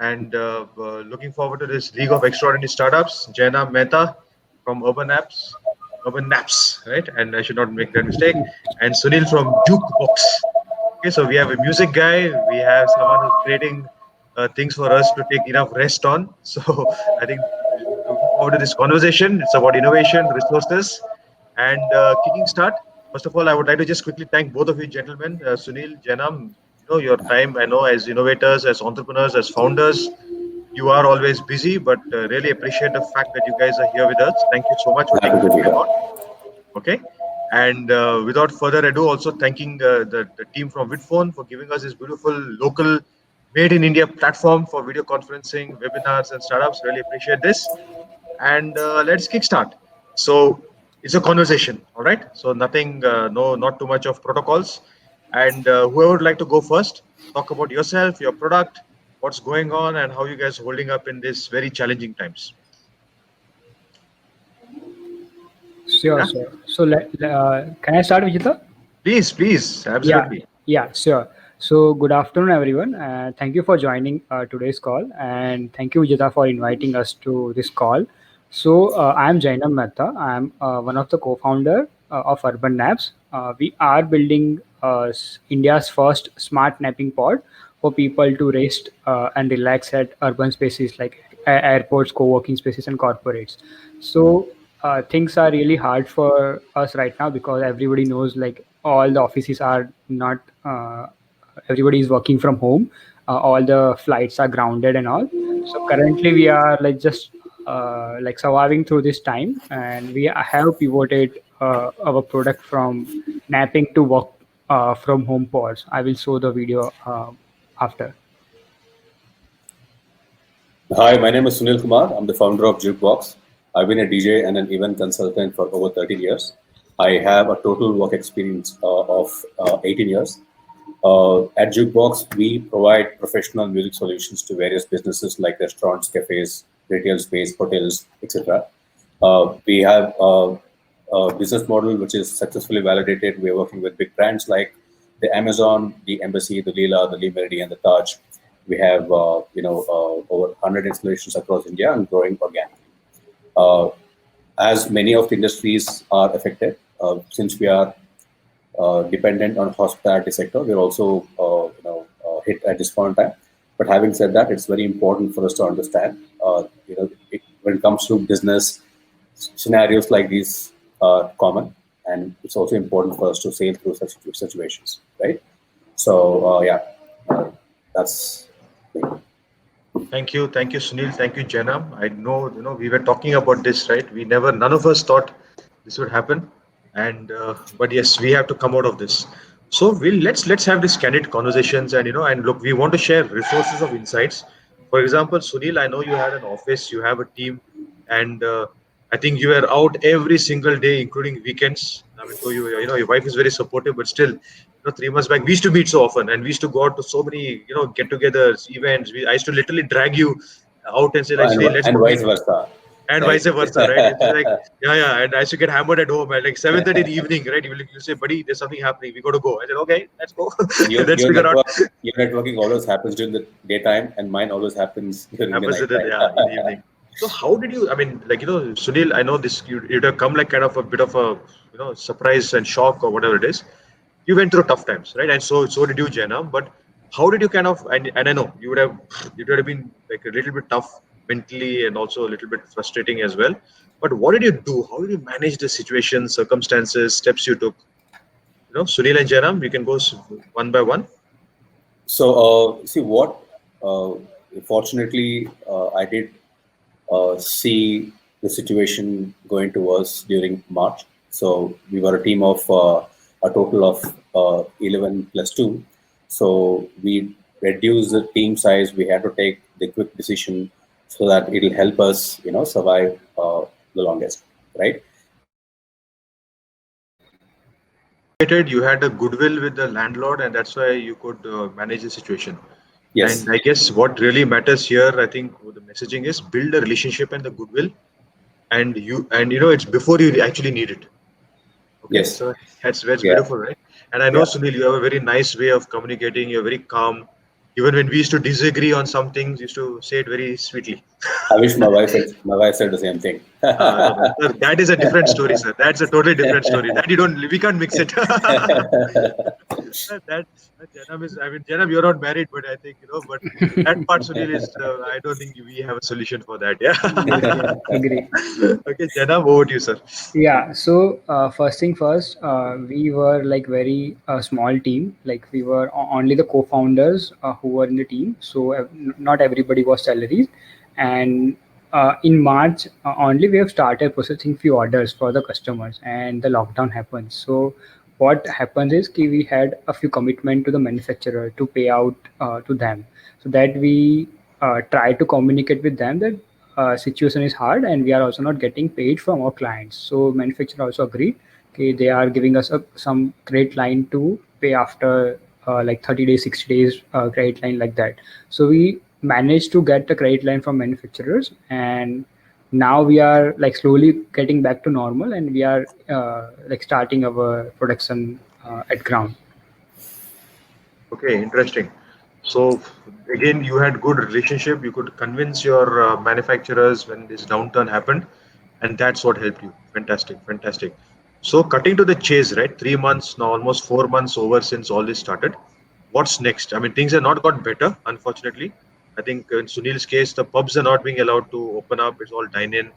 and looking forward to this League of Extraordinary Startups. Jainam, Mehta from UrbanNaps, right? And I should not make that mistake. And Sunil from JookeBox. Okay, so we have a music guy. We have someone who's creating things for us to take enough rest on. So I think looking forward to this conversation. It's about innovation, resources, and kicking start. First of all, I would like to just quickly thank both of you gentlemen, Sunil, Janam. Your time. I know as innovators, as entrepreneurs, as founders, you are always busy, but really appreciate the fact that you guys are here with us. Thank you so much for Happy taking to the be time here. out. Okay. And without further ado, also thanking the team from Vidphone for giving us this beautiful local made in India platform for video conferencing, webinars, and startups. Really appreciate this. And let's kickstart. So it's a conversation, all right? So nothing, no, not too much of protocols. And whoever would like to go first, talk about yourself, your product, what's going on, and how you guys holding up in this very challenging times. Sure, Yeah, sure. So can I start, Vijetha? please, Yeah, absolutely. yeah, sure. So good afternoon, everyone. Thank you for joining today's call, and thank you, Vijetha, for inviting us to this call. So I'm Jainam Mehta. I'm one of the co-founder of UrbanNaps. We are building India's first smart napping pod for people to rest and relax at urban spaces like airports, co-working spaces, and corporates. So things are really hard for us right now because everybody knows like all the offices are not everybody is working from home, all the flights are grounded and all. So currently we are like just like surviving through this time, and we have pivoted our product from napping to work from home pods. I will show the video after. Hi, my name is Sunil Kumar. I'm the founder of JookeBox. I've been a DJ and an event consultant for over 13 years. I have a total work experience of 18 years. At JookeBox, we provide professional music solutions to various businesses like restaurants, cafes, retail space, hotels, etc. We have a business model which is successfully validated. We're working with big brands like the Amazon, the Embassy, the Leela, the Lee Meridian, the Taj. We have over 100 installations across India and growing organically. As many of the industries are affected, since we are dependent on hospitality sector, we're also hit at this point in time. But having said that, it's very important for us to understand, when it comes to business, scenarios like these are common, and it's also important for us to sail through such situations, right? So that's. Thank you, Sunil. Thank you, Janam. I know, we were talking about this, right? None of us thought this would happen, and but yes, we have to come out of this. So let's have these candid conversations, and and look, we want to share resources of insights. For example, Sunil, I know you had an office, you have a team, and I think you are out every single day, including weekends. I mean, so your wife is very supportive, but still, 3 months back we used to meet so often, and we used to go out to so many, get-togethers, events. I used to literally drag you out and say like, and, Sunil, let's and go meet, vice versa, and right? vice versa, right? It's like, yeah, and I used to get hammered at home at like 7:30 in the evening, right? You say, buddy, there's something happening, we got to go. I said, okay, let's go. your, Let's your figure out. network your networking always happens during the daytime, and mine always happens during the night Opposite, time. yeah, in the evening. So how did you? I mean, like Sunil, I know this. You'd have come like kind of a bit of a surprise and shock or whatever it is. You went through tough times, right? And so did you, Jenna. But how did you kind of? And I know it would have been like a little bit tough mentally and also a little bit frustrating as well. But what did you do? How did you manage the situation, circumstances, steps you took? Sunil and Jenna, we can go one by one. So see what fortunately I did see the situation going to us during March. So we were a team of a total of 11 plus 2. So we reduced the team size. We had to take the quick decision so that it'll help us, survive the longest, right? You had a goodwill with the landlord, and that's why you could manage the situation. Yes. And I guess what really matters here, I think, the messaging is build a relationship and the goodwill, and it's before you actually need it. Okay, Yes. so that's Yeah. beautiful, right? And I know, Yeah. Sunil, you have a very nice way of communicating. You're very calm. Even when we used to disagree on some things, used to say it very sweetly. I wish my wife said the same thing. No, no, sir, that is a different story, sir. That's a totally different story. That you don't, we can't mix it. That Jainam is, I mean, Jainam, you're not married, but I think, but that part, Sunil, is, I don't think we have a solution for that. Yeah. Yeah, agree. Okay, Jainam, over to you, sir. Yeah, so first thing first, we were like very small team. Like we were only the co-founders who were in the team. So not everybody was salaries. And in March only we have started processing few orders for the customers, and the lockdown happens. So what happens is we had a few commitment to the manufacturer to pay out to them, so that we try to communicate with them that situation is hard and we are also not getting paid from our clients. So manufacturer also agreed. Okay, they are giving us some credit line to pay after like 30 days, 60 days credit line like that. So we managed to get the credit line from manufacturers, and now we are like slowly getting back to normal, and we are like starting our production at ground. Okay, interesting. So again, you had good relationship. You could convince your manufacturers when this downturn happened, and that's what helped you. Fantastic, fantastic. So cutting to the chase, right? 3 months now, almost 4 months over since all this started. What's next? I mean, things have not got better, unfortunately. I think in Sunil's case, the pubs are not being allowed to open up. It's all dine-in.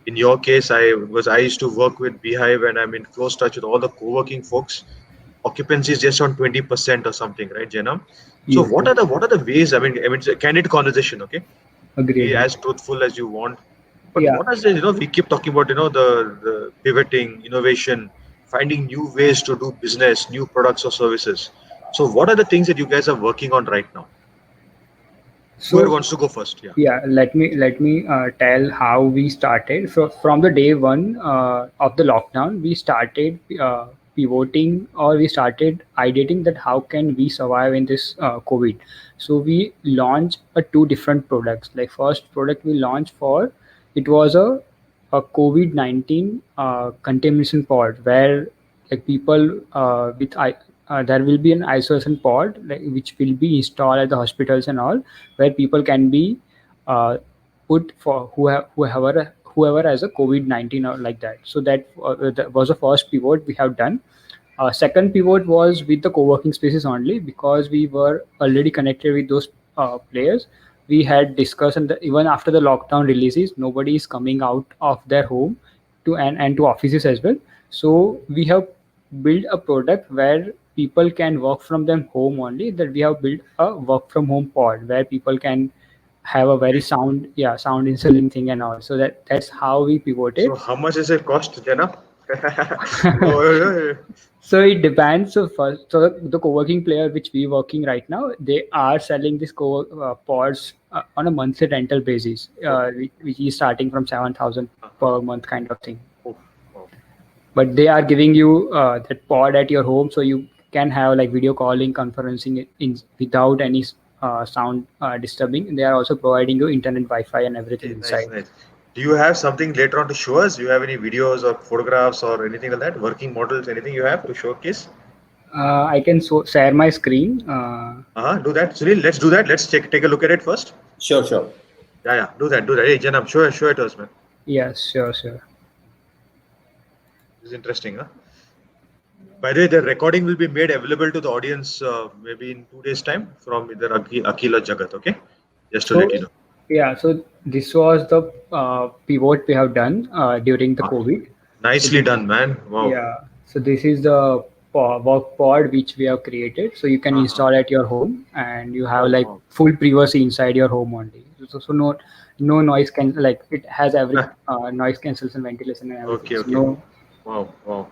In your case, I used to work with Beehive, and I'm in close touch with all the co-working folks. Occupancy is just on 20% or something, right, Jainam? So Yes, what yes. are the ways? I mean, it's a candid conversation, okay? Agree, Be agree. as truthful as you want. But Yeah. what is it? We keep talking about the pivoting, innovation, finding new ways to do business, new products or services. So what are the things that you guys are working on right now? Whoever So wants to go first, yeah. yeah, let me tell how we started. So from the day one of the lockdown, we started pivoting, or we started ideating that how can we survive in this COVID. So we launched two different products. Like first product we launched for, it was a COVID-19 contamination pod, where like people there will be an isolation pod like, which will be installed at the hospitals and all, where people can be uh, put for whoever has a COVID-19 or like that. So that was the first pivot we have done. Second pivot was with the co-working spaces only, because we were already connected with those players. We had discussed, and even after the lockdown releases, nobody is coming out of their home to and to offices as well. So we have built a product where people can work from their home only. That we have built a work from home pod where people can have a very Okay. sound installing thing and all. So that's how we So pivoted. how much is it cost, Jainam? Oh, yeah, yeah, So it depends. So first, so the co-working player which we working right now, they are selling this pods on a monthly rental basis, yeah. which is starting from 7,000 Uh-huh. per month kind of thing. Oh, wow. But they are giving you that pod at your home, so you can have like video calling, conferencing in without any sound disturbing. They are also providing you internet, Wi-Fi, and everything Okay, nice, inside. nice. Do you have something later on to show us? Do you have any videos or photographs or anything like that? Working models, anything you have to showcase? I can share my screen. Do that. Sunil, let's do that. Let's take a look at it first. Sure, sure. Yeah, yeah, do that, do that. Hey, Janam, show it to us, man. Yes, sure, sure. This is interesting, huh? By the way, the recording will be made available to the audience maybe in 2 days' time from either Akil or Jagat, okay? Just to So let you know. yeah, so this was the pivot we have done during the Ah, COVID. So nicely this, done, man. Wow. yeah, so this is the work pod which we have created. So you can Uh-huh. install at your home, and you have Wow, like wow. full privacy inside your home only. So no noise can, like it has every noise cancellation, ventilation, and everything. Okay, So okay. no. Wow, wow.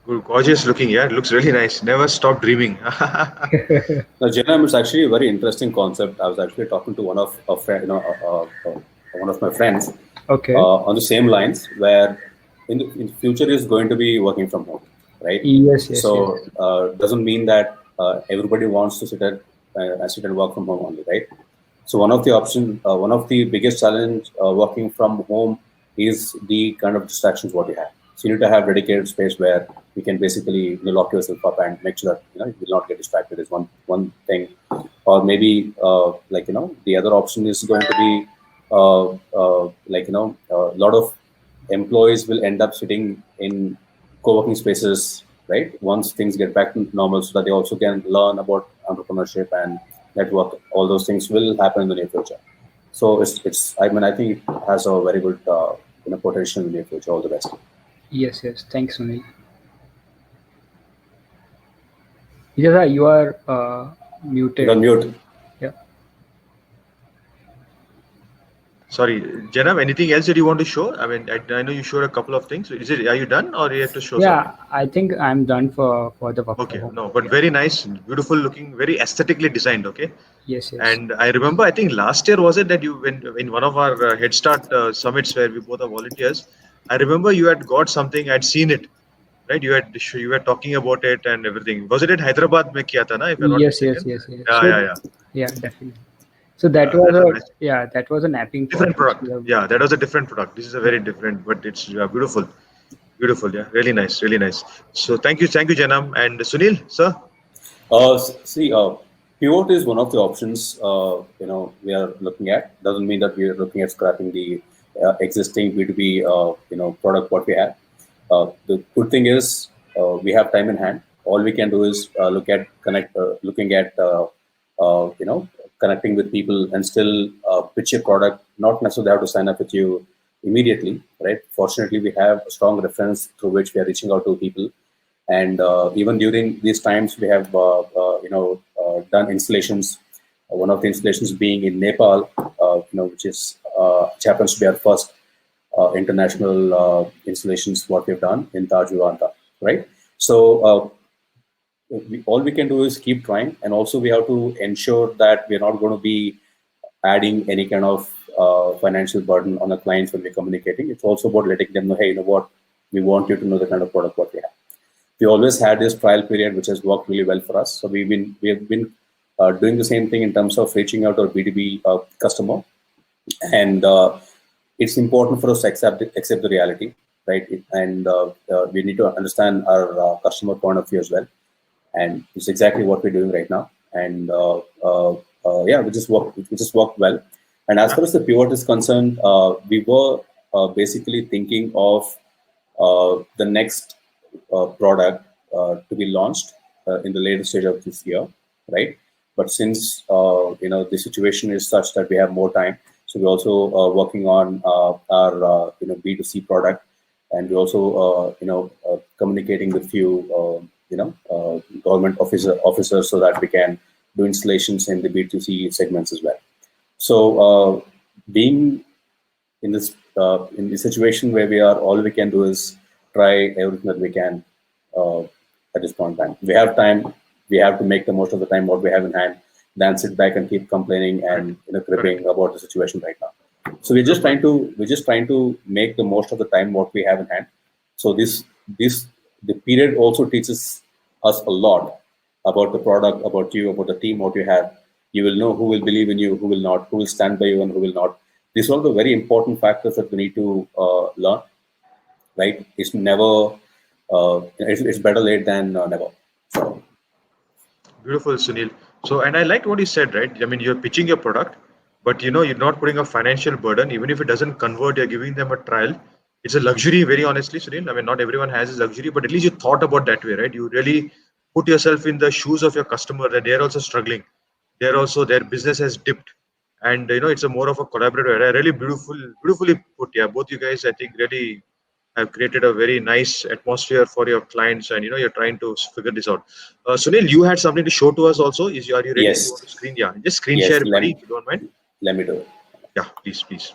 Good, gorgeous looking. Yeah, it looks really nice. Never stop dreaming. Now, Jainam, it's actually a very interesting concept. I was actually talking to one of a friend, one of my friends Okay. on the same lines, where in the future is going to be working from home, right? Yes, yes, yes. So doesn't mean that everybody wants to sit and work from home only, right? So one of the biggest challenge working from home is the kind of distractions what you have. So you need to have dedicated space where you can basically lock yourself up and make sure that you will not get distracted is one thing. Or maybe the other option is going to be a lot of employees will end up sitting in co-working spaces, right? Once things get back to normal, so that they also can learn about entrepreneurship and network. All those things will happen in the near future. So it's I think it has a very good potential in the near future. All the best. Yes, yes. Thanks, Sunil. Vijetha, you are You're muted. on mute. Yeah. Sorry, Jainam, anything else that you want to show? I mean, I know you showed a couple of things. Are you done or you have to show something? Yeah, I think I'm done for the work from Okay, home. no, but Yeah. very nice, beautiful looking, very aesthetically designed. Okay. Yes, yes. And I remember, I think last year was it that you when in one of our Head Start summits where we both are volunteers. I remember you had got something. I'd seen it, right? You were talking about it and everything. Was it in Hyderabad? Mein kiya tha na, if I'm not Yes, yes, mistaken. yes, yes. Yeah, So, yeah, yeah. yeah, definitely. So that was That's a nice, a yeah, that was a napping pod different which product. we have. Yeah, that was a different product. This is a Yeah. very different, but it's beautiful, beautiful. Yeah, really nice, really nice. So thank you, Janam and Sunil, sir. See, pivot is one of the options we are looking at. Doesn't mean that we are looking at scrapping the existing B2B product what we have. The good thing is we have time in hand. All we can do is looking at connecting with people and still pitch a product. Not necessarily have to sign up with you immediately, right? Fortunately, we have a strong reference through which we are reaching out to people, and even during these times, we have done installations. One of the installations being in Nepal, which happens to be our first international installations what we've done in Taj Vivanta, right? So all we can do is keep trying, and also we have to ensure that we're not going to be adding any kind of financial burden on the clients when we're communicating. It's also about letting them know, hey, you know what, we want you to know the kind of product what we have. We always had this trial period, which has worked really well for us. So we have been doing the same thing in terms of reaching out to our B2B customer, and it's important for us to accept the reality, right? And we need to understand our customer point of view as well, and it's exactly what we're doing right now. And yeah, we just worked well. And as far as the pivot is concerned, we were basically thinking of the next product to be launched in the later stage of this year, right? But since the situation is such that we have more time, so we're also working on our B2C product, and we're also communicating with few government officers so that we can do installations in the B2C segments as well. So being in this situation where we are, all we can do is try everything that we can at this point in time. We have time. We have to make the most of the time what we have in hand, than sit back and keep complaining and cribbing about the situation right now. So we're just trying to make the most of the time what we have in hand. So the period also teaches us a lot about the product, about you, about the team, what you have. You will know who will believe in you, who will not, who will stand by you, and who will not. These are all the very important factors that we need to learn, right? It's never, it's better late than never. So, Beautiful, Sunil. So, and I liked what you said, right? I mean, you're pitching your product, but you're not putting a financial burden. Even if it doesn't convert, you're giving them a trial. It's a luxury, very honestly, Sunil. I mean, not everyone has this luxury, but at least you thought about that way, right? You really put yourself in the shoes of your customer, that they're also struggling. They're also, their business has dipped. And it's a more of a collaborative. Really beautifully put. Yeah, both you guys, I think, really have created a very nice atmosphere for your clients, and you're trying to figure this out. Sunil, you had something to show to us also. Are you ready? You want yes, to screen? Yeah, just screen yes, share, buddy, if you don't mind. let me do it. Yeah, please.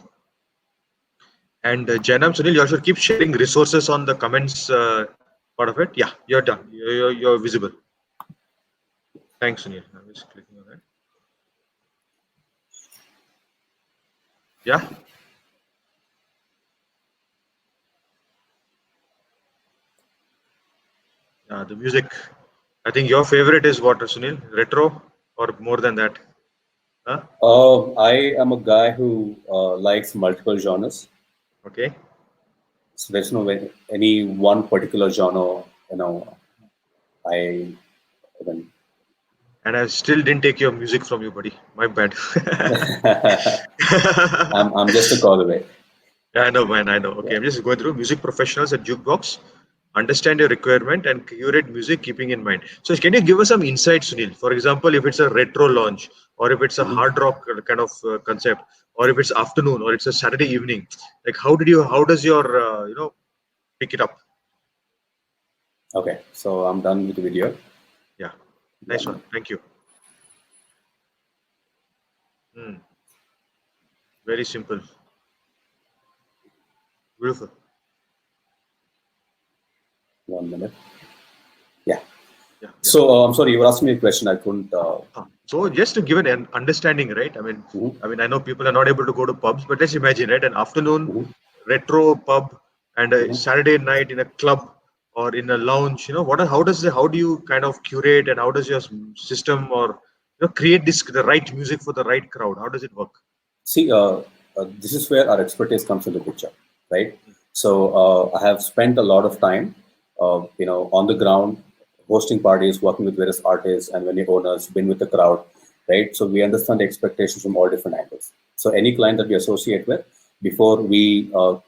And Jainam, Sunil, you should keep sharing resources on the comments part of it. Yeah, you're done. You're visible. Thanks, Sunil. I'm just clicking on that. Yeah. The music. I think your favorite is what, Sunil? Retro or more than that? Huh? I am a guy who likes multiple genres. Okay. So there's no any one particular genre, I even. And I still didn't take your music from you, buddy. My bad. I'm just a call away. Yeah, I know, man. I know. Okay, Yeah. I'm just going through music professionals at Jukebox. Understand your requirement and curate music keeping in mind. So, can you give us some insight, Sunil? For example, if it's a retro launch, or if it's a Mhm. hard rock kind of concept, or if it's afternoon, or it's a Saturday evening, like how does your pick it up? Okay, so I'm done with the video. Yeah, nice 1 one. minute. Thank you. Hmm. Very simple. Beautiful. 1 minute. Yeah. Yeah, yeah. So I'm sorry, you were asking me a question. I couldn't. So just to give an understanding, right? Mhm, I know people are not able to go to pubs, but let's imagine, right? An afternoon mhm, retro pub and a mhm. Saturday night in a club or in a lounge. How do you kind of curate and how does your system or create the right music for the right crowd? How does it work? See, this is where our expertise comes into picture, right? So I have spent a lot of time, on the ground, hosting parties, working with various artists and venue owners, been with the crowd, right? So we understand the expectations from all different angles. So any client that we associate with, before we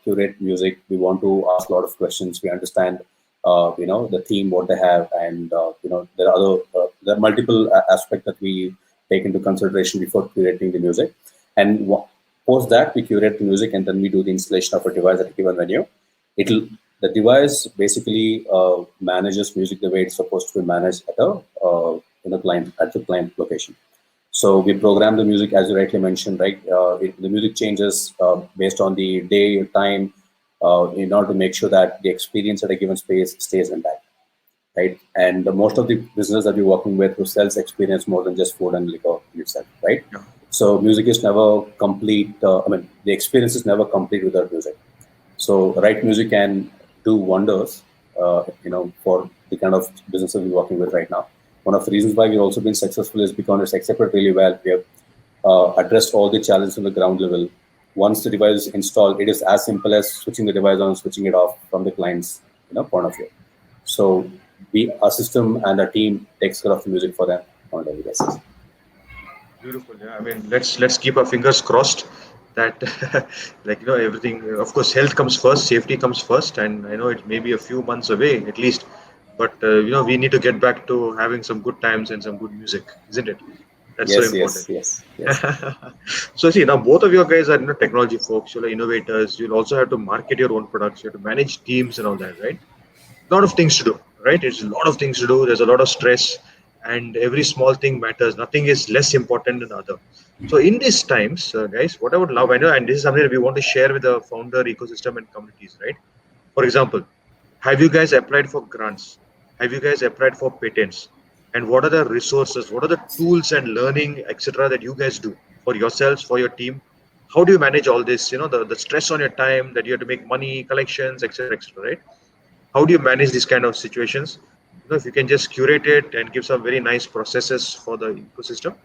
curate music, we want to ask a lot of questions. We understand, the theme, what they have, and there are multiple aspects that we take into consideration before curating the music. And post that, we curate the music and then we do the installation of a device at a given venue. It'll The device basically manages music the way it's supposed to be managed at a client at the client location. So we program the music as you rightly mentioned, right? The music changes based on the day, time, in order to make sure that the experience at a given space stays intact, right? And most of the business that we're working with who sells experience more than just food and liquor in itself, right? Yeah. So music is never complete. The experience is never complete without music. So right music can do wonders, for the kind of businesses we're working with right now. One of the reasons why we've also been successful is because it's accepted really well. We have addressed all the challenges on the ground level. Once the device is installed, it is as simple as switching the device on, switching it off from the client's point of view. So our system and our team takes care of the music for them on a daily basis. Beautiful. Yeah. Let's keep our fingers crossed that everything. Of course, health comes first, safety comes first, and I know it may be a few months away at least, but we need to get back to having some good times and some good music, isn't it? That's so Yes, important. yes, yes, yes. So see, now both of you guys are technology folks. You're innovators. You'll also have to market your own products. You have to manage teams and all that, right? Lot of things to do, right? It's a lot of things to do. There's a lot of stress, and every small thing matters. Nothing is less important than other. So in these times, guys, what I would love, I know, and this is something that we want to share with the founder ecosystem and communities, right? For example, have you guys applied for grants? Have you guys applied for patents? And what are the resources? What are the tools and learning, etc., that you guys do for yourselves, for your team? How do you manage all this? The stress on your time that you have to make money, collections, etc., etc., right? How do you manage these kind of situations? If you can just curate it and give some very nice processes for the ecosystem.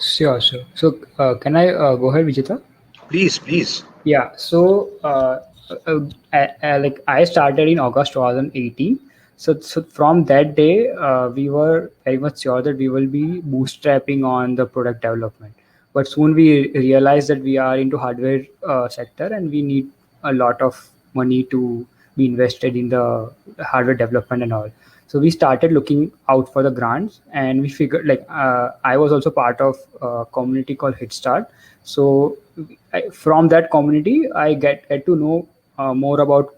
Sure, sure. So, can I go ahead, Vijetha? Please, please. Yeah. So, like I started in August 2018. So from that day, we were very much sure that we will be bootstrapping on the product development. But soon we realized that we are into hardware sector and we need a lot of money to be invested in the hardware development and all. So we started looking out for the grants, and we figured like I was also part of a community called Hit Start. So from that community, I get to know more about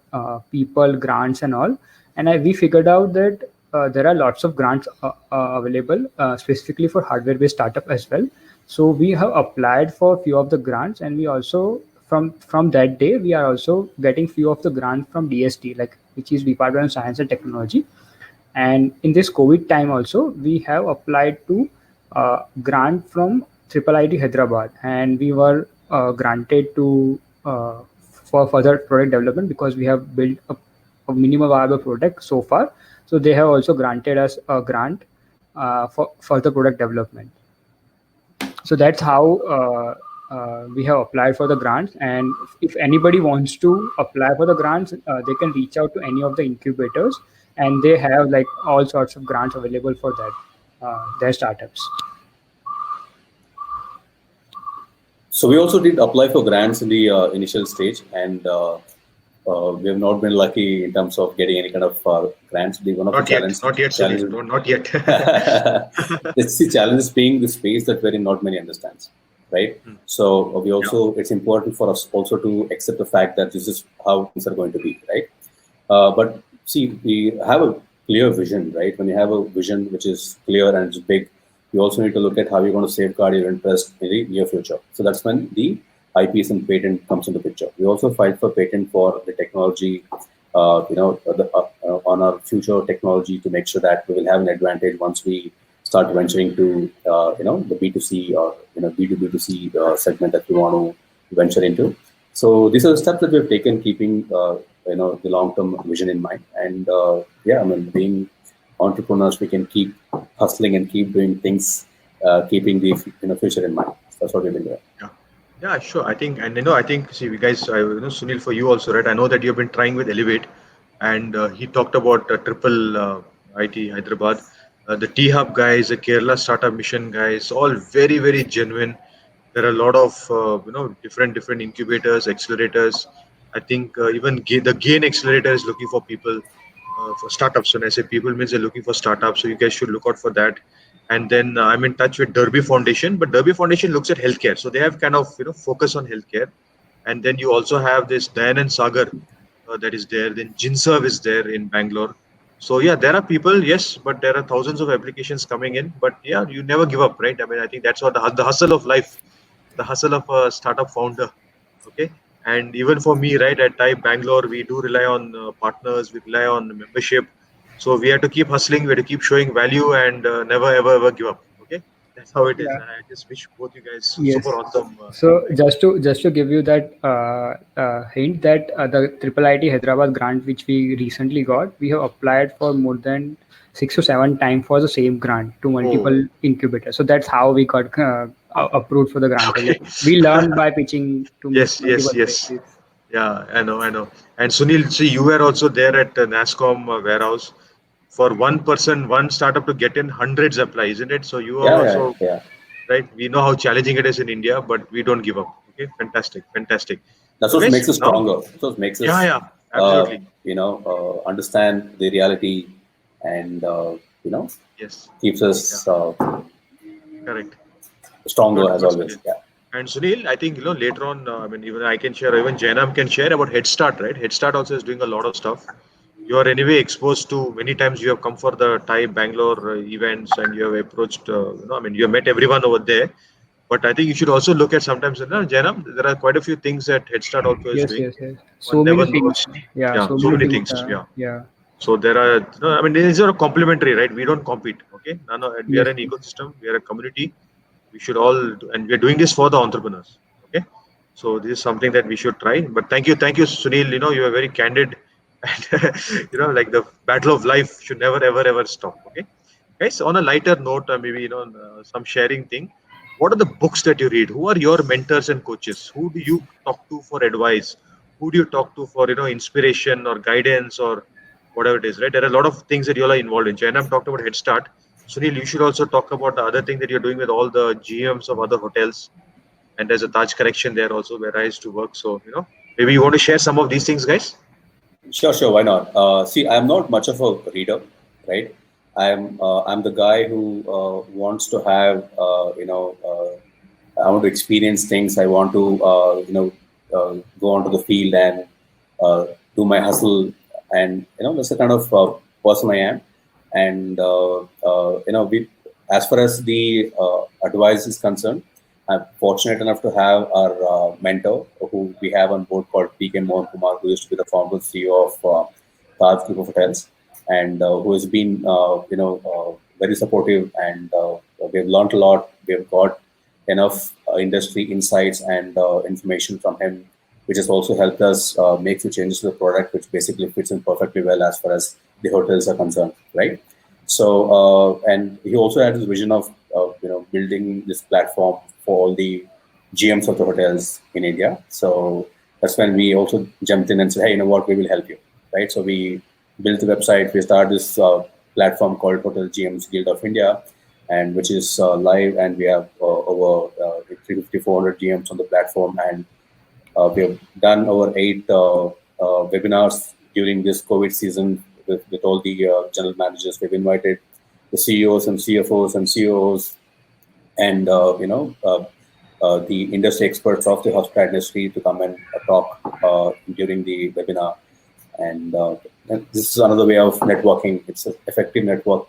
people, grants, and all. And we figured out that there are lots of grants available specifically for hardware-based startup as well. So we have applied for a few of the grants, and we also from that day we are also getting few of the grants from DST, like which is Department of Science and Technology. And in this COVID time also, we have applied to grant from Triple IT Hyderabad, and we were granted to for further product development because we have built a minimum viable product so far. So they have also granted us a grant for further product development. So that's how we have applied for the grants, and if anybody wants to apply for the grants, they can reach out to any of the incubators, and they have like all sorts of grants available for that their startups. So we also did apply for grants in the initial stage, and we have not been lucky in terms of getting any kind of grants. One of the Not yet, not yet, Sunil. challenges No, not yet. it's the challenge is being the space that wherein not many understands, right? So we Yeah. also it's important for us also to accept the fact that this is how things are going to be, right? But see, we have a clear vision, right? When you have a vision which is clear and it's big, you also need to look at how you're going to safeguard your interest in the near future. So that's when the IPs and patent comes into picture. We also filed for patent for the technology, on our future technology to make sure that we will have an advantage once we start venturing to, the B2C or B2B2C segment that we want to venture into. So these are the steps that we've taken, keeping the long-term vision in mind. And being entrepreneurs, we can keep hustling and keep doing things, keeping the future in mind. That's what we've been doing. Yeah. Yeah, sure. I think, and I think, see, you guys, Sunil, for you also, right? I know that you've been trying with Elevate, and he talked about triple IT Hyderabad, the T Hub guys, the Kerala Startup Mission guys, all very, very genuine. There are a lot of different incubators, accelerators. I think even the Gain Accelerator is looking for people for startups. When I say people, means they're looking for startups. So you guys should look out for that. And then I'm in touch with Derby Foundation, but Derby Foundation looks at healthcare, so they have kind of focus on healthcare. And then you also have this Dayanand Sagar that is there. Then Jinserve is there in Bangalore. So yeah, there are people, yes, but there are thousands of applications coming in. But yeah, you never give up, right? I mean, I think that's what the hustle of life, the hustle of a startup founder. Okay, and even for me, right, at TiE Bangalore, we do rely on partners, we rely on membership. So we have to keep hustling, we have to keep showing value, and never ever ever give up. Okay, that's how it is. Yeah. And I just wish both you guys super Yes. awesome. So Right? just to give you that hint that the Triple IT Hyderabad grant which we recently got, we have applied for more than 6 to 7 times for the same grant to Oh, multiple incubators. So that's how we got approved for the grant. So okay. like we learned by pitching to Yes, yes, multiple yes. places. Yeah, I know, I know. And Sunil, see, you were also there at NASCOM warehouse. For one person, one startup to get in, hundreds apply, isn't it? So you are Yeah, yeah, also yeah. right. We know how challenging it is in India, but we don't give up. Okay, fantastic, fantastic. That's So what guys, makes us now, stronger. That's what makes yeah, us, yeah, absolutely, understand the reality and, yes, keeps yeah, us correct. stronger Good, as good, always. Sunil. Yeah. And Sunil, I think later on, I mean, even I can share, even Jainam can share about Head Start, right? Head Start also is doing a lot of stuff. You are anyway exposed to many times. You have come for the TiE Bangalore events, and you have approached. I mean, you have met everyone over there. But I think you should also look at sometimes, Jainam, there are quite a few things that Head Start also is Yes, doing. yes, yes. One So never many things. knows. Yeah, Yeah, so so many many things. things. Yeah. Yeah. So there are, I mean, these are complementary, right? We don't compete. Okay. No, no, and we are Yes. an ecosystem. We are a community. We should all, and we are doing this for the entrepreneurs. Okay. So this is something that we should try. But thank you, Sunil. You are very candid, and like the battle of life should never, ever, ever stop. Okay, guys. On a lighter note, maybe some sharing thing. What are the books that you read? Who are your mentors and coaches? Who do you talk to for advice? Who do you talk to for inspiration or guidance or whatever it is? Right? There are a lot of things that you all are involved in. Jainam talked about Head Start. Sunil, you should also talk about the other thing that you're doing with all the GMs of other hotels, and there's a Taj Correction there also where I used to work. So maybe you want to share some of these things, guys. Sure, sure. Why not? See, I'm not much of a reader, right? I'm the guy who wants to have, I want to experience things. I want to, go onto the field and do my hustle, and that's the kind of person I am. And as far as the advice is concerned, I'm fortunate enough to have our mentor who we have on board called PK Mohan Kumar, who used to be the founder and CEO of Taj Group of Hotels, and who has been, very supportive. And we've learned a lot. We've got enough industry insights and information from him, which has also helped us make few changes to the product, which basically fits in perfectly well as far as the hotels are concerned, right? So, and he also had this vision of, building this platform for all the GMs of the hotels in India. So that's when we also jumped in and said, hey, you know what, we will help you, right? So we built the website. We started this platform called Hotel GMs Guild of India, and which is live, and we have over 350, 400 GMs on the platform, and we have done over 8 webinars during this COVID season with all the general managers. We've invited the CEOs and CFOs and COOs and the industry experts of the hospitality industry to come and talk during the webinar. And this is another way of networking. It's an effective network,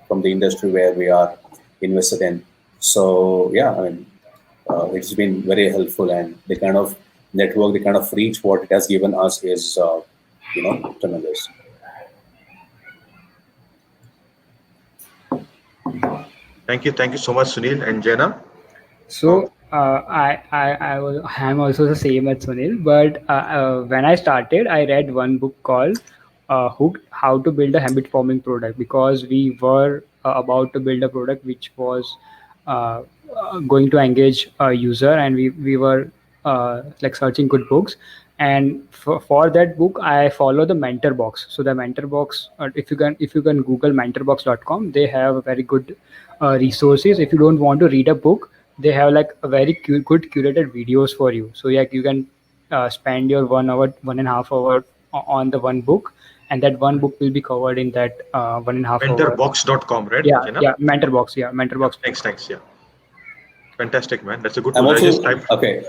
from the industry where we are invested in. So yeah, I mean, it's been very helpful, and the kind of network, the kind of reach what it has given us is, tremendous. Thank you so much, Sunil and Jainam. So I'm also the same as Sunil, but when I started, I read one book called Hooked: How to Build a Habit Forming Product, because we were about to build a product which was uh, going to engage a user, and we were like searching good books. And for that book, I follow the mentor box. So the mentor box, if you can Google mentorbox.com, they have very good resources. If you don't want to read a book, they have like a very good curated videos for you. So yeah, you can spend your 1 hour, 1.5 hour on the one book, and that one book will be covered in that 1.5 hour. Mentorbox.com, right, Yeah, Jainam? yeah, mentor box. Yeah, mentor Yeah, box. thanks. Yeah, fantastic, man. That's a good I'm one. I just also typed. okay.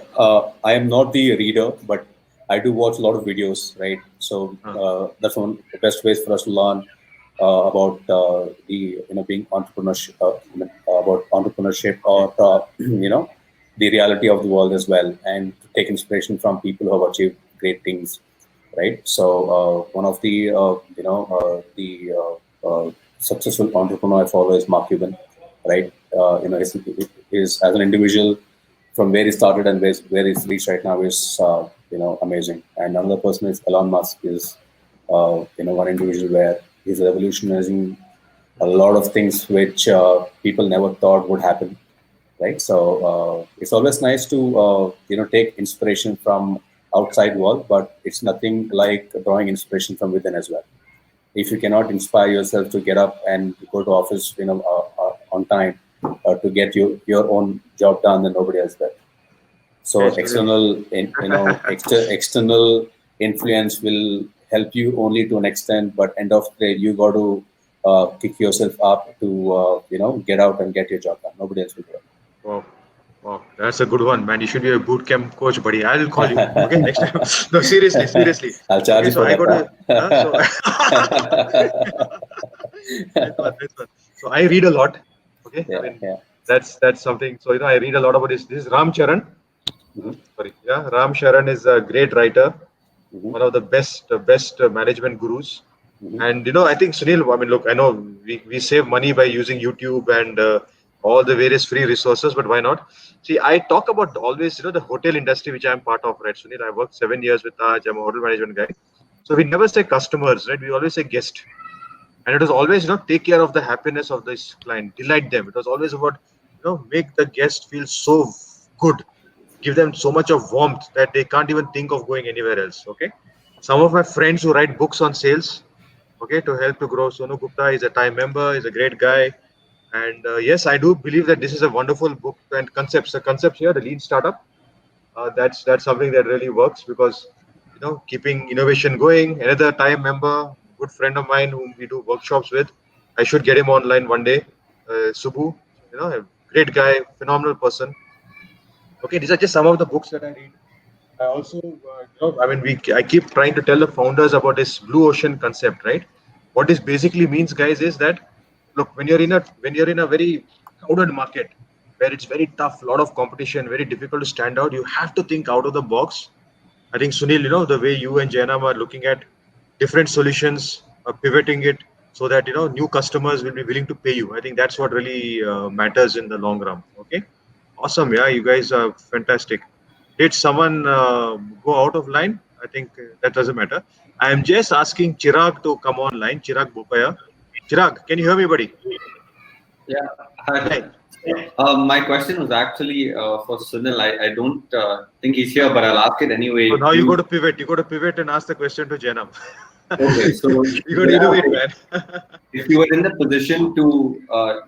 I am not the reader, but I do watch a lot of videos, right? So that's one of the best ways for us to learn about the being entrepreneurship, about entrepreneurship, or the reality of the world as well, and to take inspiration from people who have achieved great things, right? So one of the successful entrepreneur I follow is Mark Cuban, right? Is as an individual from where he started and where he's reached right now is amazing. And another person is Elon Musk, is one individual where he's revolutionizing a lot of things which people never thought would happen, right? So it's always nice to take inspiration from outside world, but it's nothing like drawing inspiration from within as well. If you cannot inspire yourself to get up and go to office on time to get your own job done, then nobody else will. So Yes, Sunil. external influence will help you only to an extent, but end of the day, you got to kick yourself up to get out and get your job done. Nobody else will do it. Wow. Wow, that's a good one, man. You should be a boot camp coach, buddy. I'll call you. Okay, next time. No, seriously. I'll charge Okay, you so for I that. got to. So nice one. So I read a lot. Okay, I Yeah, mean yeah. that's something. So I read a lot about this. This is Ram Charan. Hmm. Sorry, yeah, Ram Charan is a great writer, Hmm. one of the best management gurus. Hmm. And I think Sunil, I mean, look, I know we save money by using YouTube and all the various free resources, but why not? See, I talk about always, the hotel industry, which I'm part of, right, Sunil? I worked 7 years with Taj. I'm a hotel management guy. So we never say customers, right? We always say guest. And it was always, take care of the happiness of this client, delight them. It was always about, make the guest feel so good, give them so much of warmth that they can't even think of going anywhere else. Okay. Some of my friends who write books on sales, okay, to help to grow. Sonu Gupta is a TiE member, is a great guy. And yes, I do believe that this is a wonderful book and concepts. The concept here, the lean startup, that's something that really works because keeping innovation going. Another TiE member, good friend of mine whom we do workshops with. I should get him online one day. Subbu, a great guy, phenomenal person. Okay, these are just some of the books that I read. I also, I mean, I keep trying to tell the founders about this blue ocean concept, right? What this basically means, guys, is that look, when you're in a very crowded market where it's very tough, a lot of competition, very difficult to stand out, you have to think out of the box. I think Sunil, the way you and Jainam are looking at different solutions, pivoting it so that new customers will be willing to pay you. I think that's what really matters in the long run. Okay, awesome. Yeah, you guys are fantastic. Did someone go out of line? I think that doesn't matter. I am just asking Chirag to come online. Chirag Bopaya. Chirag, can you hear me, buddy? Yeah. Hi. My question was actually for Sunil. I don't think he's here, but I'll ask it anyway. So now you got to pivot. You got to pivot and ask the question to Jainam. Okay, so you got to innovate, man. if you were in the position to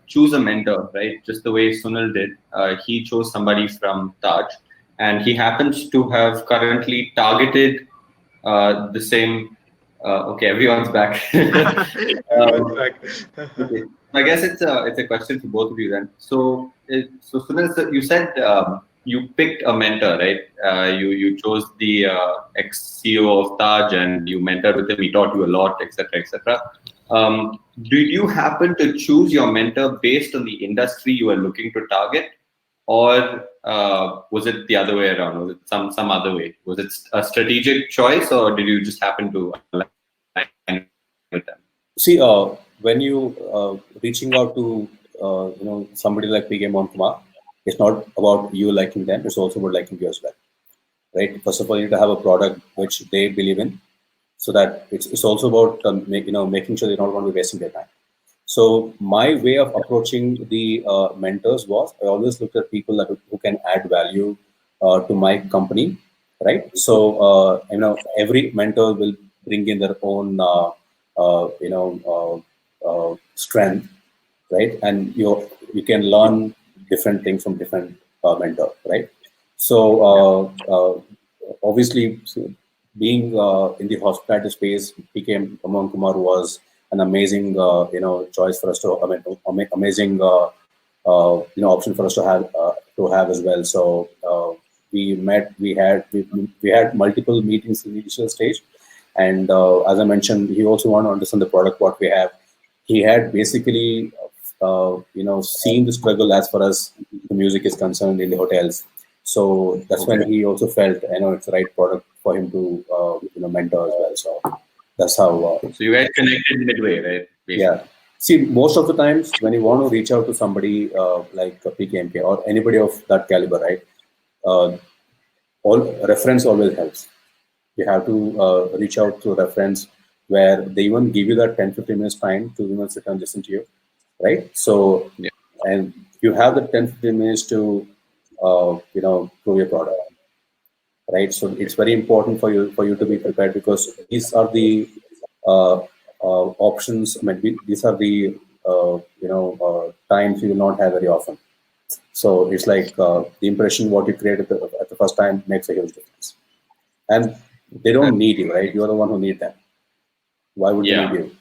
choose a mentor, right, just the way Sunil did, he chose somebody from Taj, and he happens to have currently targeted the same. Okay, everyone's back. Everyone's back. Okay. I guess it's a question for both of you then. So Sunil, so you said you picked a mentor, right? You chose the ex CEO of Taj, and you mentored with him. He taught you a lot, etc., etc. Did you happen to choose your mentor based on the industry you were looking to target, or was it the other way around? Was it some other way? Was it a strategic choice, or did you just happen to align with them? See, when you reaching out to somebody like PK Kumar, it's not about you liking them. It's also about liking you as well, right? First of all, you need to have a product which they believe in, so that it's also about making sure they're not going to be wasting their time. So my way of approaching the mentors was I always looked at people who can add value to my company, right? So every mentor will bring in their own strength, right? And you can learn different things from different mentor, right? So obviously, being in the hospitality space, became Kumar Kumar was an amazing choice for us to amazing option for us to have as well. So we met, we had multiple meetings in the initial stage, and as I mentioned, he also wanted to understand the product what we have. He had basically seen the struggle as far as the music is concerned in the hotels. So that's when he also felt it's the right product for him to mentor as well. So that's how. So you guys connected midway, right? Basically. Yeah. See, most of the times when you want to reach out to somebody like a PKMK or anybody of that caliber, right? All reference always helps. You have to reach out to a reference where they even give you that 10-15 minutes time to even sit and listen to you, right? So, and you have the 10-15 minutes to prove your product, right? So it's very important for you to be prepared, because these are the options. I mean, these are the times you will not have very often. So it's like the impression what you create at the first time makes a huge difference. And they don't need you, right? You're the one who need them. Why would they need you,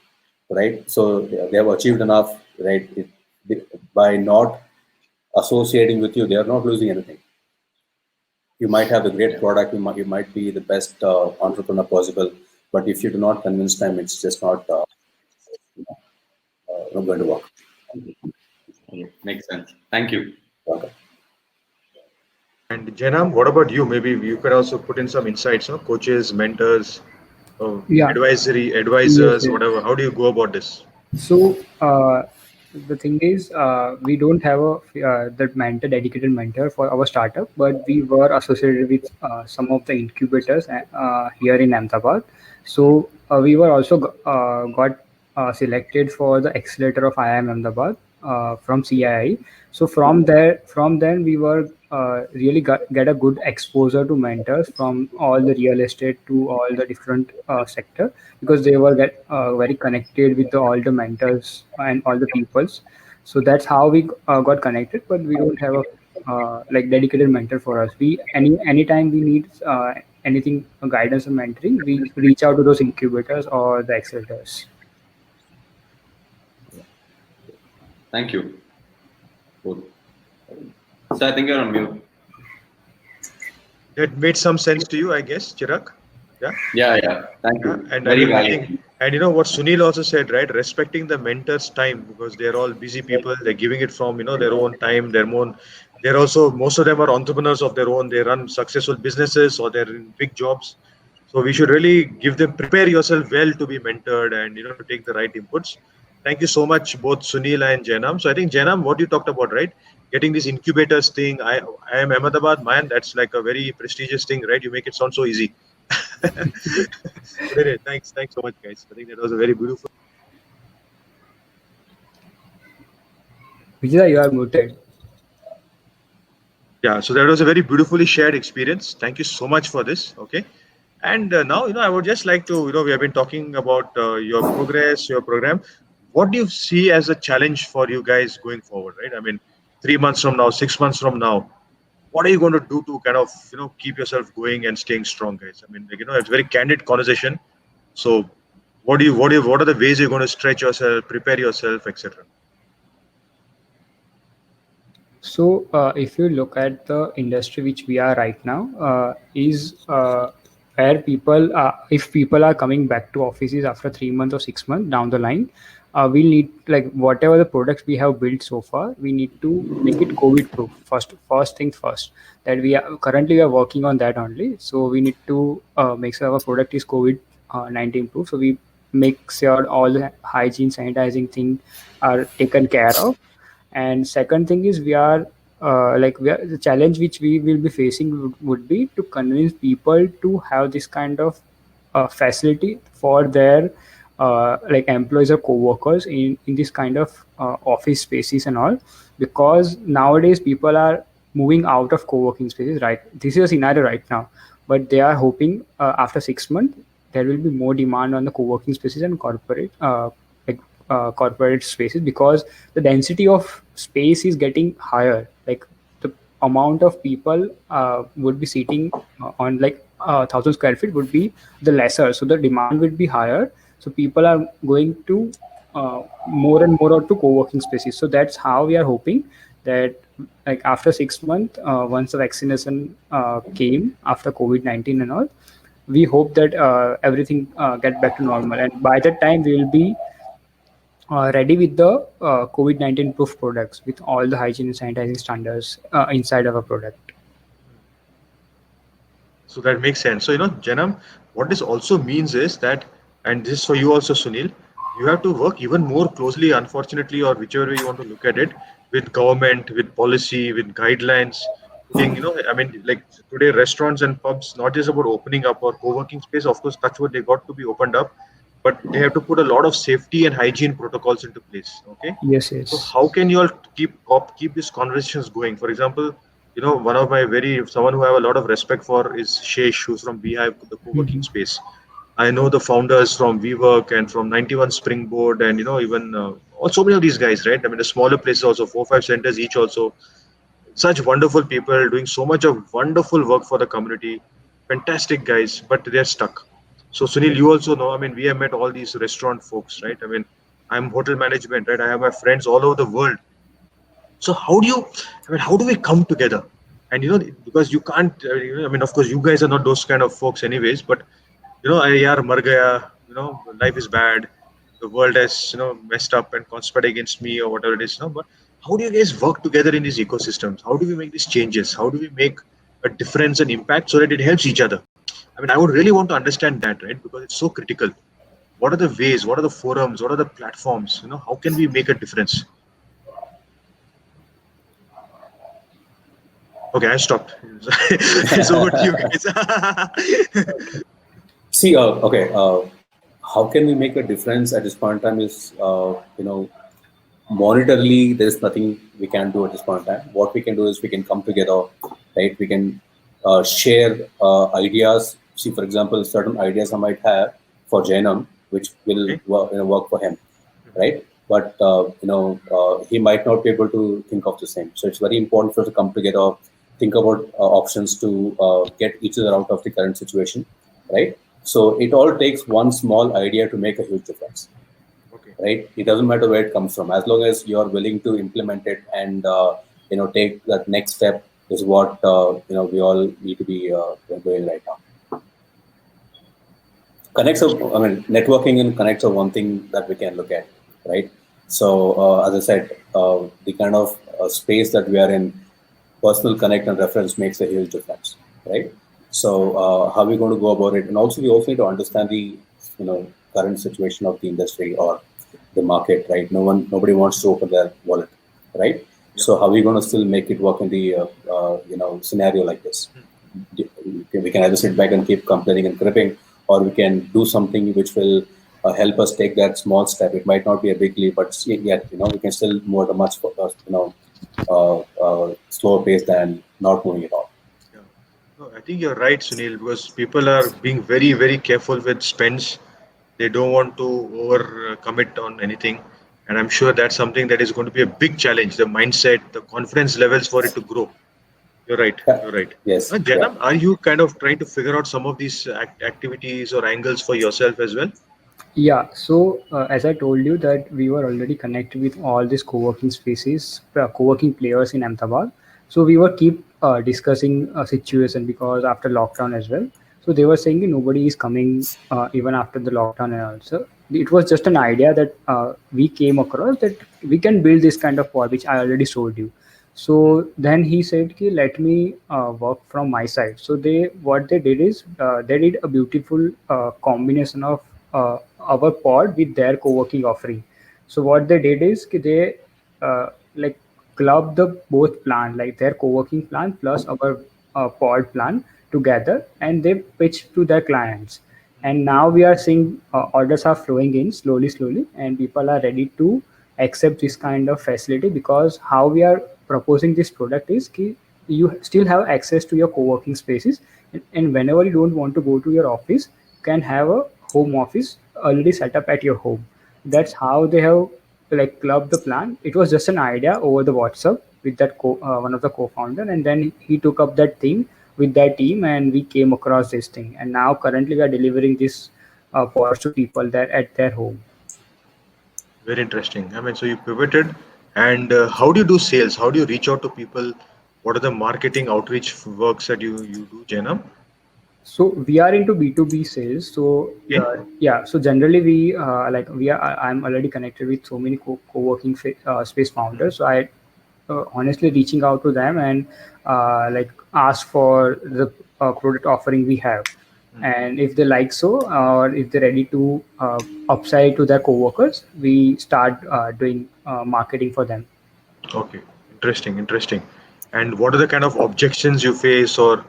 right? So they have achieved enough, right? By not associating with you, they are not losing anything. You might have a great product, you might be the best entrepreneur possible, but if you do not convince them, it's just not going to work. Okay. Makes sense. Thank you. Okay. And Jainam, what about you? Maybe you could also put in some insights, coaches, mentors, Yeah. advisors, Yes. whatever. How do you go about this? So the thing is, we don't have that dedicated mentor for our startup, but we were associated with some of the incubators here in Ahmedabad. So we were also got selected for the accelerator of IIM Ahmedabad from CII. So from then we were really get a good exposure to mentors from all the real estate to all the different sector, because they were very connected with all the mentors and all the peoples. So that's how we got connected, but we don't have a like dedicated mentor for us. We anytime we need anything guidance or mentoring, we reach out to those incubators or the accelerators. Thank you. Cool. So I think you're on mute. That made some sense to you, I guess, Chirag? Yeah. Yeah. Thank you. And Very I valid. think, and you know what Sunil also said, right? Respecting the mentor's time, because they're all busy people. They're giving it from their own time, their own. They're also, most of them are entrepreneurs of their own. They run successful businesses or they're in big jobs. So we should really prepare yourself well to be mentored and to take the right inputs. Thank you so much, both Sunil and Jainam. So I think Jainam, what you talked about, right? Getting this incubators thing. I am Ahmedabad, man. That's like a very prestigious thing, right? You make it sound so easy. But anyway, thanks so much, guys. I think that was a very beautiful. Vijetha, you are muted. Yeah, so that was a very beautifully shared experience. Thank you so much for this. Okay. And now, I would just like to, we have been talking about your progress, your program. What do you see as a challenge for you guys going forward, right? I mean, 3 months from now, 6 months from now, what are you going to do to kind of, keep yourself going and staying strong, guys? I mean, like, it's a very candid conversation. So, what are the ways you're going to stretch yourself, prepare yourself, etc.? So, if you look at the industry which we are right now, is where people, if people are coming back to offices after 3 months or 6 months down the line, we need, like, whatever the products we have built so far, we need to make it COVID proof. First thing first, that we are working on that only. So we need to make sure our product is COVID 19 proof. So we make sure all the hygiene, sanitizing thing are taken care of. And second thing is the challenge which we will be facing would be to convince people to have this kind of facility for their like employees or co-workers in this kind of office spaces and all, because nowadays people are moving out of co-working spaces, right? This is a scenario right now, but they are hoping after 6 months there will be more demand on the co-working spaces and like corporate spaces, because the density of space is getting higher. Like the amount of people would be sitting on like 1,000 square feet would be the lesser, so the demand would be higher. So people are going to more and more to co-working spaces. So that's how we are hoping that, like, after 6 months, once the vaccination came after COVID-19 and all, we hope that everything get back to normal, and by that time we will be ready with the COVID-19 proof products with all the hygiene and sanitizing standards inside of a product. So that makes sense. So, Janam, what this also means is that, and this is for you also, Sunil, you have to work even more closely, unfortunately, or whichever way you want to look at it, with government, with policy, with guidelines. Putting, I mean, like today, restaurants and pubs, not just about opening up or co-working space, of course, touch wood, they got to be opened up, but they have to put a lot of safety and hygiene protocols into place. Okay. Yes, So yes. how can you all keep these conversations going? For example, one of my someone who I have a lot of respect for is Shesh, who's from Beehive, the co-working Mhm. space. I know the founders from WeWork and from 91 Springboard, and even so many of these guys, right? I mean, the smaller places also, 4 5 centers each also. Such wonderful people doing so much of wonderful work for the community. Fantastic guys, but they're stuck. So Sunil, you also know. I mean, we have met all these restaurant folks, right? I mean, I'm hotel management, right? I have my friends all over the world. So how do we come together? And because you can't, I mean, of course, you guys are not those kind of folks, anyways. But I yaar mar gaya, life is bad, the world has messed up and conspired against me or whatever it is. But how do you guys work together in these ecosystems? How do we make these changes? How do we make a difference and impact so that it helps each other? I mean, I would really want to understand that, right? Because it's so critical. What are the ways? What are the forums? What are the platforms? How can we make a difference? Okay, I stopped. It's over to you guys. See, okay, how can we make a difference at this point in time is, monetarily, there is nothing we can do at this point in time. What we can do is we can come together, right? We can share ideas. See, for example, certain ideas I might have for Jainam, which will Okay. work for him, right? But he might not be able to think of the same. So it's very important for us to come together, think about options to get each other out of the current situation, right? So it all takes one small idea to make a huge difference, Okay. right? It doesn't matter where it comes from, as long as you're willing to implement it and take that next step is what we all need to be doing right now. Connects are, I mean, networking and connects are one thing that we can look at, right? So as I said, the kind of space that we are in, personal connect and reference makes a huge difference, right? So how are we going to go about it? And also, we also need to understand the current situation of the industry or the market, right? Nobody wants to open their wallet, right? Yeah. So how are we going to still make it work in the scenario like this? We can either sit back and keep complaining and cribbing, or we can do something which will help us take that small step. It might not be a big leap, but yet, we can still move at a much, slower pace than not moving at all. Yeah. No, I think you're right, Sunil, because people are being very, very careful with spends. They don't want to over commit on anything. And I'm sure that's something that is going to be a big challenge. The mindset, the confidence levels for it to grow. You're right. Yeah. You're right. Yes. Yeah. Janam, are you kind of trying to figure out some of these activities or angles for yourself as well? Yeah, so as I told you that we were already connected with all these co-working spaces, co-working players in Ahmedabad. So we were keep discussing a situation because after lockdown as well. So they were saying that nobody is coming even after the lockdown and also. It was just an idea that we came across that we can build this kind of pod, which I already showed you. So then he said, "Ki, let me work from my side." So what they did is they did a beautiful combination of our pod with their co-working offering. So what they did is they like club the both plan, like their co-working plan plus our pod plan together, and they pitch to their clients. And now we are seeing orders are flowing in slowly, and people are ready to accept this kind of facility because how we are proposing this product is ki you still have access to your co-working spaces, and whenever you don't want to go to your office, you can have a home office already set up at your home. That's how they have like clubbed the plan. It was just an idea over the WhatsApp with that one of the co-founder, and then he took up that thing with that team, and we came across this thing. And now currently we are delivering this pods to people there at their home. Very interesting. I mean, so you pivoted, and how do you do sales? How do you reach out to people? What are the marketing outreach works that you do, Jainam? So we are into B2B sales. So Okay. yeah, so generally we like we are. I'm already connected with so many co-working space founders. So I honestly reaching out to them and like ask for the product offering we have, and if they like so or if they're ready to upsell to their coworkers, we start doing marketing for them. Okay, interesting, interesting. And what are the kind of objections you face, or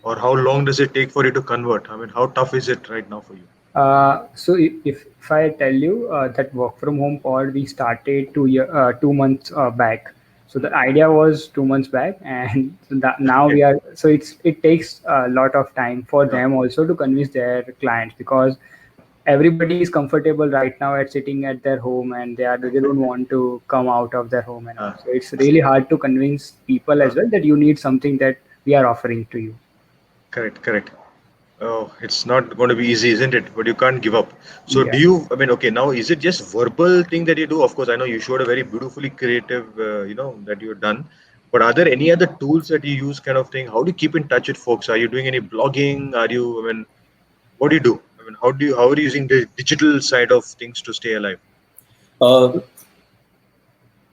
how long does it take for you to convert? I mean, how tough is it right now for you? So if I tell you that work from home pod we started 2 months back. So the idea was 2 months back, and now Okay. we are. So it takes a lot of time for Yeah. them also to convince their clients because everybody is comfortable right now at sitting at their home, and they don't want to come out of their home and all. Uh, So it's really hard to convince people uh, as well that you need something that we are offering to you. correct, correct. Oh, it's not going to be easy, isn't it? But you can't give up. So Yeah. do you, I mean, okay, now is it just verbal thing that you do? Of course, I know you showed a very beautifully creative, that you've done. But are there any other tools that you use kind of thing? How do you keep in touch with folks? Are you doing any blogging? Are you, I mean, what do you do? I mean, how are you using the digital side of things to stay alive? Uh,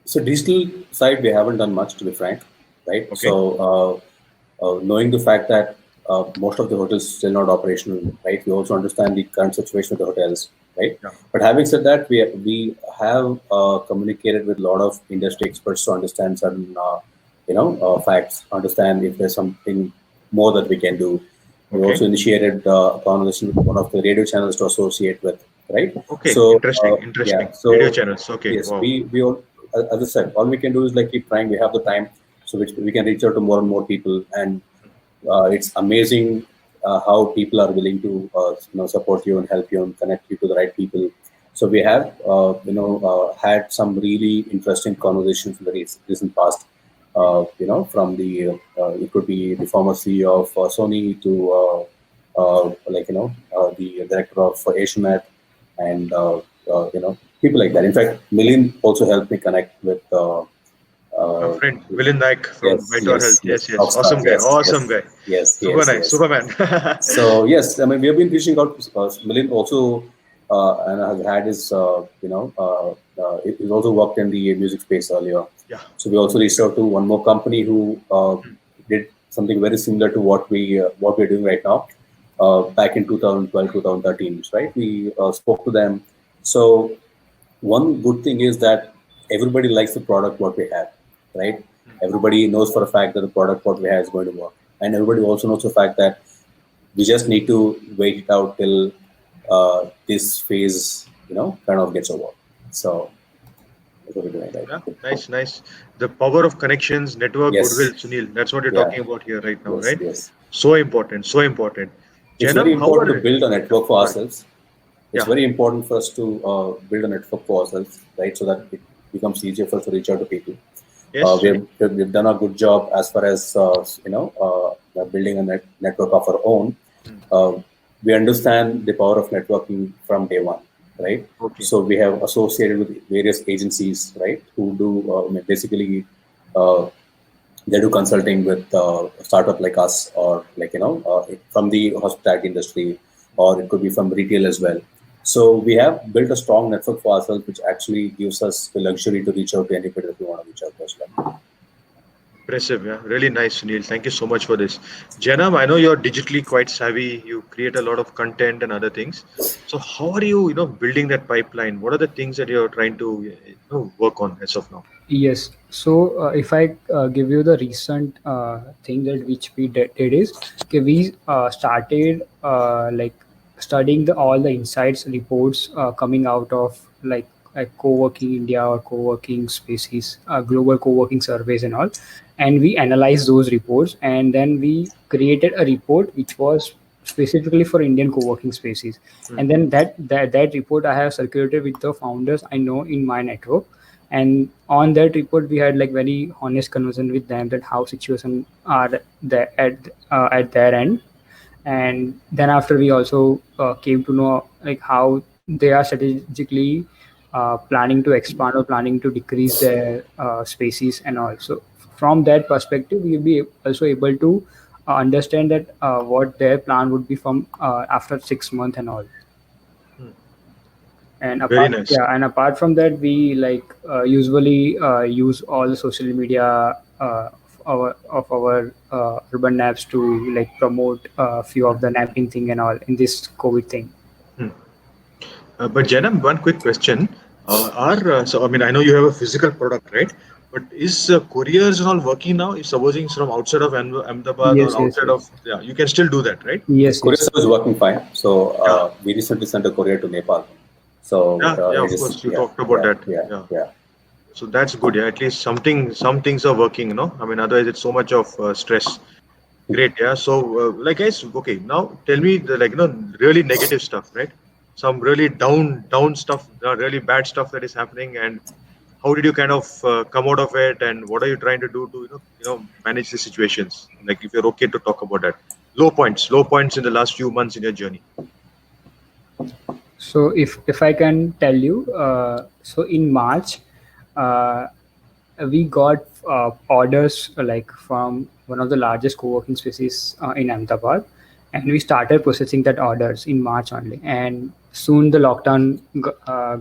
So digital side, we haven't done much, to be frank, right? Okay. Knowing the fact that most of the hotels still not operational, right? We also understand the current situation of the hotels, right? Yeah. But having said that, we have communicated with a lot of industry experts to understand certain, facts, understand if there's something more that we can do. We Okay. also initiated a conversation with one of the radio channels to associate with, right? Okay. So Interesting. yeah, Interesting. Radio so channels. Okay. yes, Wow. we all, as I said, all we can do is like keep trying. We have the time, so which we can reach out to more and more people, and it's amazing how people are willing to support you and help you and connect you to the right people. So we have had some really interesting conversations in the recent past. From the it could be the former CEO of Sony to the director of Asianet and people like that. In fact, Milind also helped me connect with. A friend, Villain Naik from Yes, Vital Health. yes, yes, Yes, yes. Rockstar, Awesome guy. yes, Awesome yes, guy. yes, Super yes, nice. yes. Superman. So yes, I mean we have been reaching out. Milind also and has had his he's also worked in the music space earlier. Yeah. So we also reached out to one more company who did something very similar to what we're doing right now. Back in 2012, 2013, right? We spoke to them. So one good thing is that everybody likes the product what we have, right? Everybody knows for a fact that the product what we have is going to work, and everybody also knows the fact that we just need to wait it out till this phase, kind of gets over. So that's what we're doing right Yeah, now. nice, nice. The power of connections, network, goodwill, Yes. Sunil. That's what you're Yeah. talking about here right now, Yes. right? Yes. So important, so important. It's very Jainam, how important are to you? build a Yeah, network for sorry. ourselves. It's Yeah. very important for us to build a network for ourselves, right? So that it becomes easier for us to reach out to people. Yes, Sunil. We've done a good job as far as building a network of our own. Hmm. Uh, we understand the power of networking from day one, right? Okay. So we have associated with various agencies, right, who do basically uh, they do consulting with startup like us, or from the hospitality industry, or it could be from retail as well. So we have built a strong network for ourselves, which actually gives us the luxury to reach out to anybody that we want to reach out to as well. Impressive, yeah. Really nice, Sunil. Thank you so much for this. Jainam, I know you're digitally quite savvy. You create a lot of content and other things. So how are you, building that pipeline? What are the things that you're trying to, work on as of now? Yes. So if I give you the recent thing that which we did is, okay, we started like studying all the insights reports coming out of like co-working India or co-working spaces, global co-working surveys and all, and we analyzed those reports, and then we created a report which was specifically for Indian co-working spaces, Hmm. and then that report I have circulated with the founders I know in my network, and on that report we had like very honest conversation with them that how situation are at their end, and then after we also came to know like how they are strategically planning to expand or planning to decrease their species, and also from that perspective we'll be also able to understand that what their plan would be from after 6 months and all. Hmm. And Very apart, nice. yeah, and apart from that, we usually use all the social media of our urban naps to like promote a few of the napping thing and all in this COVID thing. Hmm. But Janam, one quick question. So I mean, I know you have a physical product, right? But is couriers and all working now? If supposing it's from outside of Ahmedabad or Yes, yes, outside yes, of, yeah, you can still do that, right? yes, Courier yes. service is working fine. So Yeah, we recently sent a courier to Nepal. So yeah, yeah. it Of is, course, you talked about that. Yeah. yeah. So that's good. Yeah, at least some things are working. I mean, otherwise it's so much of stress. Great. Yeah. So, like, guys, okay. Now tell me the really negative stuff, right? Some really down stuff, really bad stuff that is happening, and how did you kind of come out of it, and what are you trying to do to manage the situations? Like, if you're okay to talk about that, low points in the last few months in your journey. So if I can tell you, so in March, uh, we got orders like from one of the largest co-working spaces in Ahmedabad, and we started processing that orders in March only. And soon the lockdown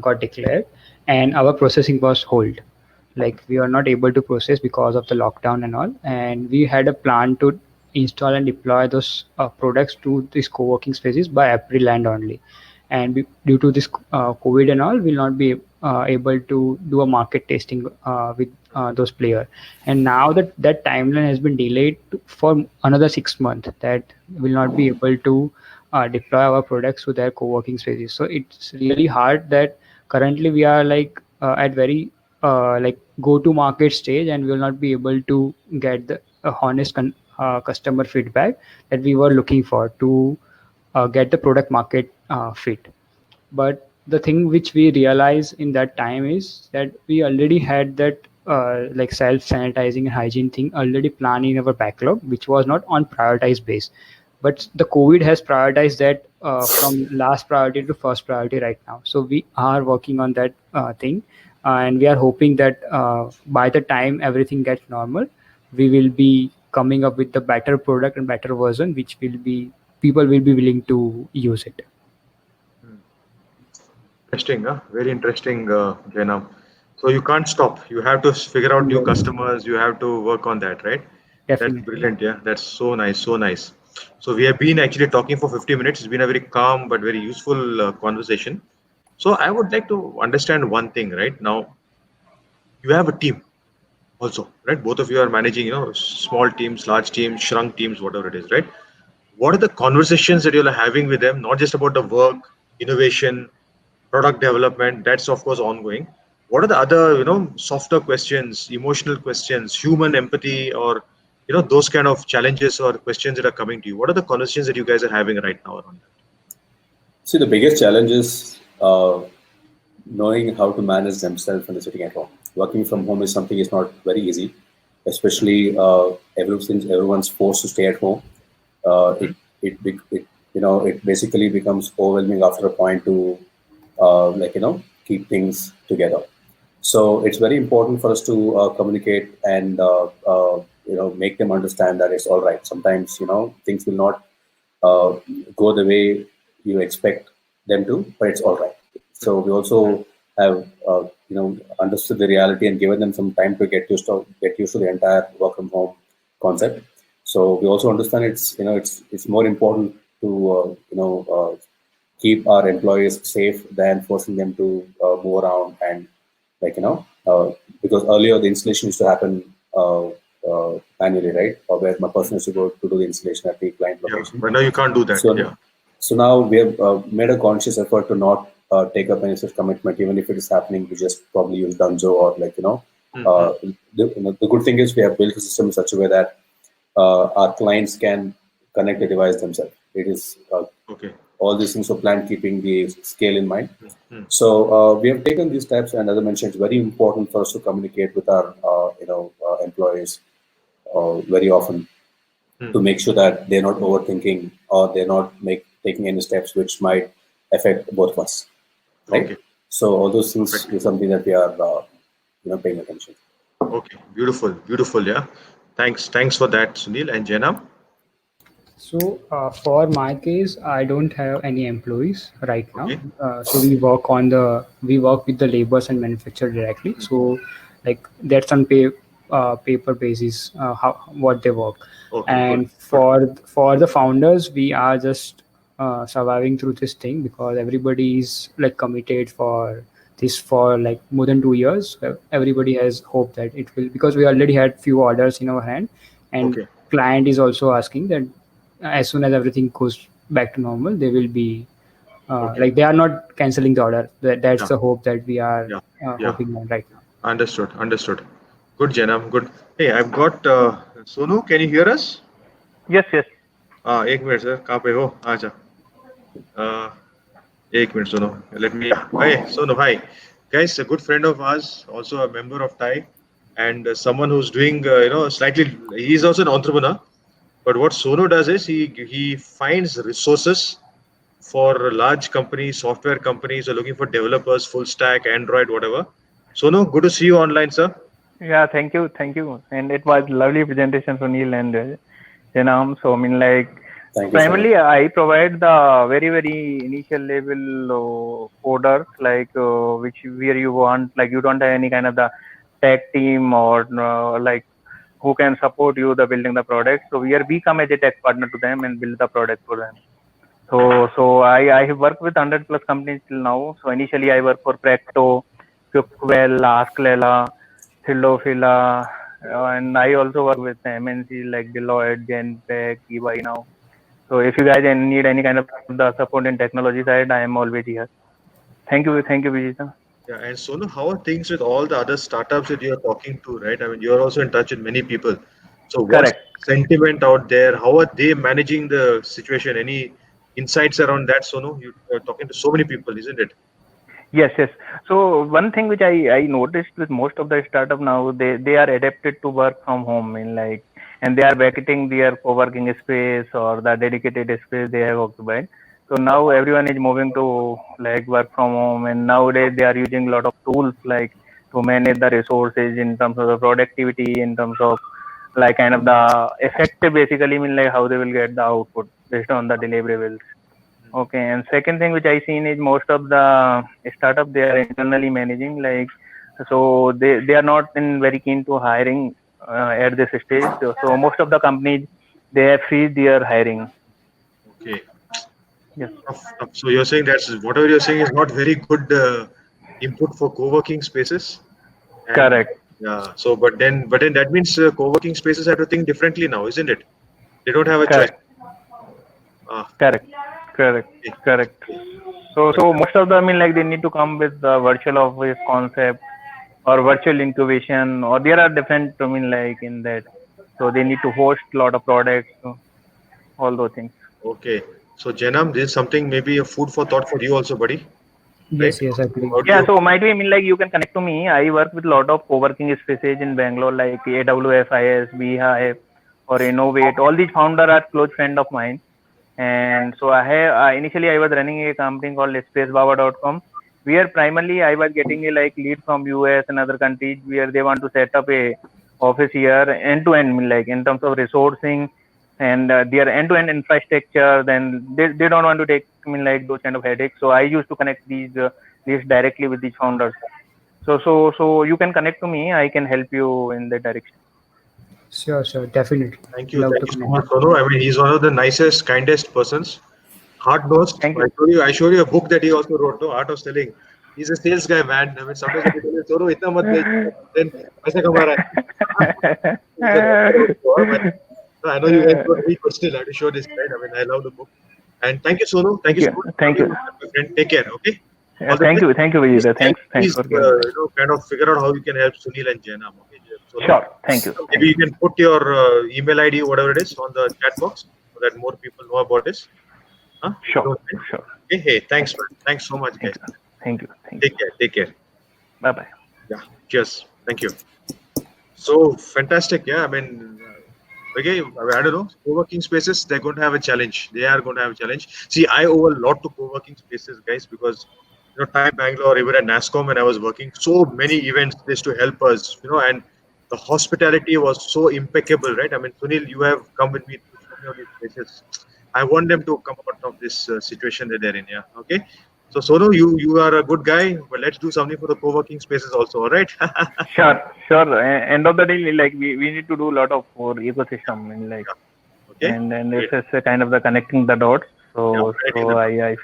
got declared, and our processing was hold. Like we are not able to process because of the lockdown and all. And we had a plan to install and deploy those products to these co-working spaces by April end only, and due to this COVID and all, we'll not be able to do a market testing with those players. And now that timeline has been delayed for another 6 months, that will not be able to deploy our products to their co-working spaces. So it's really hard that currently we are like at very like go to market stage, and we will not be able to get the honest customer feedback that we were looking for to get the product market fit. But the thing which we realize in that time is that we already had that like self sanitizing and hygiene thing already planned in our backlog, which was not on prioritized base. But the COVID has prioritized that from last priority to first priority right now. So we are working on that thing, and we are hoping that by the time everything gets normal, we will be coming up with the better product and better version, which will be people will be willing to use it. Hmm. Interesting, huh? Very interesting, Jainam. So you can't stop. You have to figure out new Yes, customers. You have to work on that, right? That's definitely. brilliant. Yeah, that's so nice, so nice. So we have been actually talking for 50 minutes. It's been a very calm but very useful conversation. So I would like to understand one thing, right? Now you have a team also, right? Both of you are managing, small teams, large teams, shrunk teams, whatever it is, right? What are the conversations that you're having with them? Not just about the work, innovation, product development. That's of course ongoing. What are the other, softer questions, emotional questions, human empathy, or those kind of challenges or questions that are coming to you? What are the conversations that you guys are having right now around that? See, the biggest challenge is knowing how to manage themselves when they're sitting at home. Working from home is something is not very easy, especially since everyone's forced to stay at home. It basically becomes overwhelming after a point to keep things together. So it's very important for us to communicate and make them understand that it's all right. Sometimes things will not uh, go the way you expect them to, but it's all right. So we also have understood the reality and given them some time to get used to the entire work from home concept. So we also understand it's more important to keep our employees safe than forcing them to move around and because earlier the installation used to happen manually, right? Or where my person used to go to do the installation at the client Yeah, location. but now you can't do that. So, Yeah. so now we have made a conscious effort to not take up any such commitment, even if it is happening. We just probably use Dunzo or the good thing is we have built a system in such a way that our clients can connect the device themselves. It is Okay. all these things for plan keeping the scale in mind. Mm. So we have taken these steps, and as I mentioned, it's very important for us to communicate with our employees very often to make sure that they're not overthinking or they're not taking any steps which might affect both of us, right? Okay. So all those things Perfect. is something that we are paying attention. Okay. Beautiful. Beautiful. Yeah. Thanks for that, Sunil and Jainam. So for my case, I don't have any employees right now. Okay. So we work with the laborers and manufacturer directly. So like that's on paper basis how what they work. Okay. Good. And Good. for the founders, we are just surviving through this thing because everybody is like committed for this for like more than 2 years. Everybody has hope that it will because we already had few orders in our hand, and Okay. client is also asking that as soon as everything goes back to normal, they will be Okay. like they are not canceling the order. That's Yeah. the hope that we are Yeah. Yeah. hoping on right now. Understood. Understood. Good, Jainam. Good. Hey, I've got Sonu. Can you hear us? Yes, yes. एक minute sir कहाँ पे हो अच्छा एक minute सुनो let me hi Sonu hi guys a good friend of ours also a member of TiE and someone who's doing slightly he's also an entrepreneur but what Sonu does is he finds resources for large companies software companies who are looking for developers full stack Android whatever Sonu good to see you online sir. Yeah, thank you. And it was lovely presentation, Sunil and Jainam. So I mean, like Thank you, Sunil. primarily I provide the very initial level coders, like which where you want, like you don't have any kind of the tech team or like who can support you the building the product. So we come as a tech partner to them and build the product for them. So I have worked with 100 plus companies till now. So initially I worked for Practo, Quickwell, Asklela, Philophila, and I also work with MNC like Deloitte, Genpact, EY now. So if you guys need any kind of the support in technology side, I am always here. Thank you, Vijetha. Yeah, and Sonu, how are things with all the other startups that you're talking to, right? I mean, you're also in touch with many people. So what's Correct. sentiment out there? How are they managing the situation? Any insights around that, Sonu? You're talking to so many people, isn't it? Yes, yes. So one thing which I noticed with most of the startup now, they are adapted to work from home in like, and they are vacating their co-working space or the dedicated space they have occupied. So now everyone is moving to like work from home, and nowadays they are using a lot of tools like to manage the resources in terms of the productivity, in terms of like kind of the effective basically mean like how they will get the output based on the deliverables. Okay, and second thing which I seen is most of the startup they are internally managing, like so they are not in very keen to hiring at this stage. So most of the companies they have freed their hiring. Okay. Yes, Tough, tough. So you're saying that's whatever you're saying is not very good input for co-working spaces. And correct, yeah, so but then that means co-working spaces have to think differently now, isn't it? They don't have a choice. correct, Ah, correct, correct, okay. correct. So most of them, they need to come with the virtual office concept or virtual incubation, or there are different, in that. So they need to host a lot of products, so all those things. Okay. So Jainam, this is something maybe a food for thought for you also, buddy. Right? Yes, agree. How do Yeah, you? so might be, you can connect to me. I work with a lot of co-working spaces in Bangalore, like AWFIS, Beehive, or Innovate. All these founders are close friend of mine. And so initially I was running a company called spacebaba.com, where primarily I was getting a lead from US and other countries where they want to set up a office here end to end, in terms of resourcing and their end to end infrastructure. Then they don't want to take those kind of headaches. So I used to connect these directly with these founders. So you can connect to me. I can help you in that direction. Sure, definitely. Love Thank to you so connect. much, Sonu. I mean, he's one of the nicest, kindest persons. Heart knows. Thank you. I showed you a book that he also wrote, no? Art of Selling. He's a sales guy, man. I mean, sometimes when people say, Sonu, itna mat bech, then paisa kama raha hai. He's an author also, man. So I know you guys don't read, but still, I have to show this, right? I mean, I love the book. And thank you, Sonu. Thank you so much for Thank coming, you. my friend. Take care, okay? All the Thank best. you, Vijay. Thanks Please, for giving me. kind of figure out how you can help Sunil and Jainam, okay? Sonu? Sure. Thank you. Maybe you can put your email ID, whatever it is, on the chat box so that more people know about this. Huh? Sure. Don't mind? Sure. Okay, hey, thanks, man. Thanks so much, guys. Thank you. Take care. Take care. Bye bye. Yeah. Cheers. Thank you. So fantastic. Yeah. I mean, okay. I don't know. Co-working spaces, they're going to have a challenge. They are going to have a challenge. See, I owe a lot to co-working spaces, guys, because TiE Bangalore, even at NASCOM, when I was working, so many events used to help us, and the hospitality was so impeccable, right? I mean, Sunil, you have come with me to so many of these places. I want them to come out of this situation that they're in. Yeah. Okay. So Sonu, you are a good guy, but let's do something for the co-working spaces also. All right. Sure. End of the day, we need to do a lot of for ecosystem, Okay. and it's just a kind of the connecting the dots. So I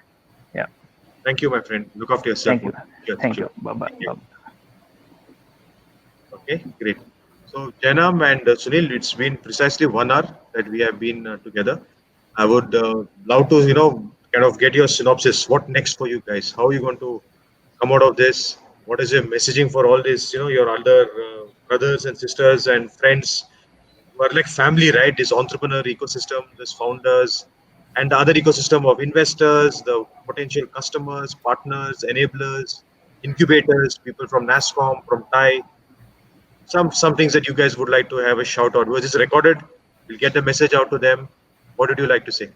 Thank you, my friend. Look after yourself. Thank you. Cheers. Thank you. Bye bye. Okay, great. So Jainam and Sunil, it's been precisely 1 hour that we have been together. I would love to, kind of get your synopsis. What next for you guys? How are you going to come out of this? What is your messaging for all this? Your other brothers and sisters and friends who are like family, right? This entrepreneur ecosystem, this founders, and the other ecosystem of investors, the potential customers, partners, enablers, incubators, people from NASCOM, from TiE. Some things that you guys would like to have a shout out. Was this recorded? We'll get the message out to them. What would you like to say?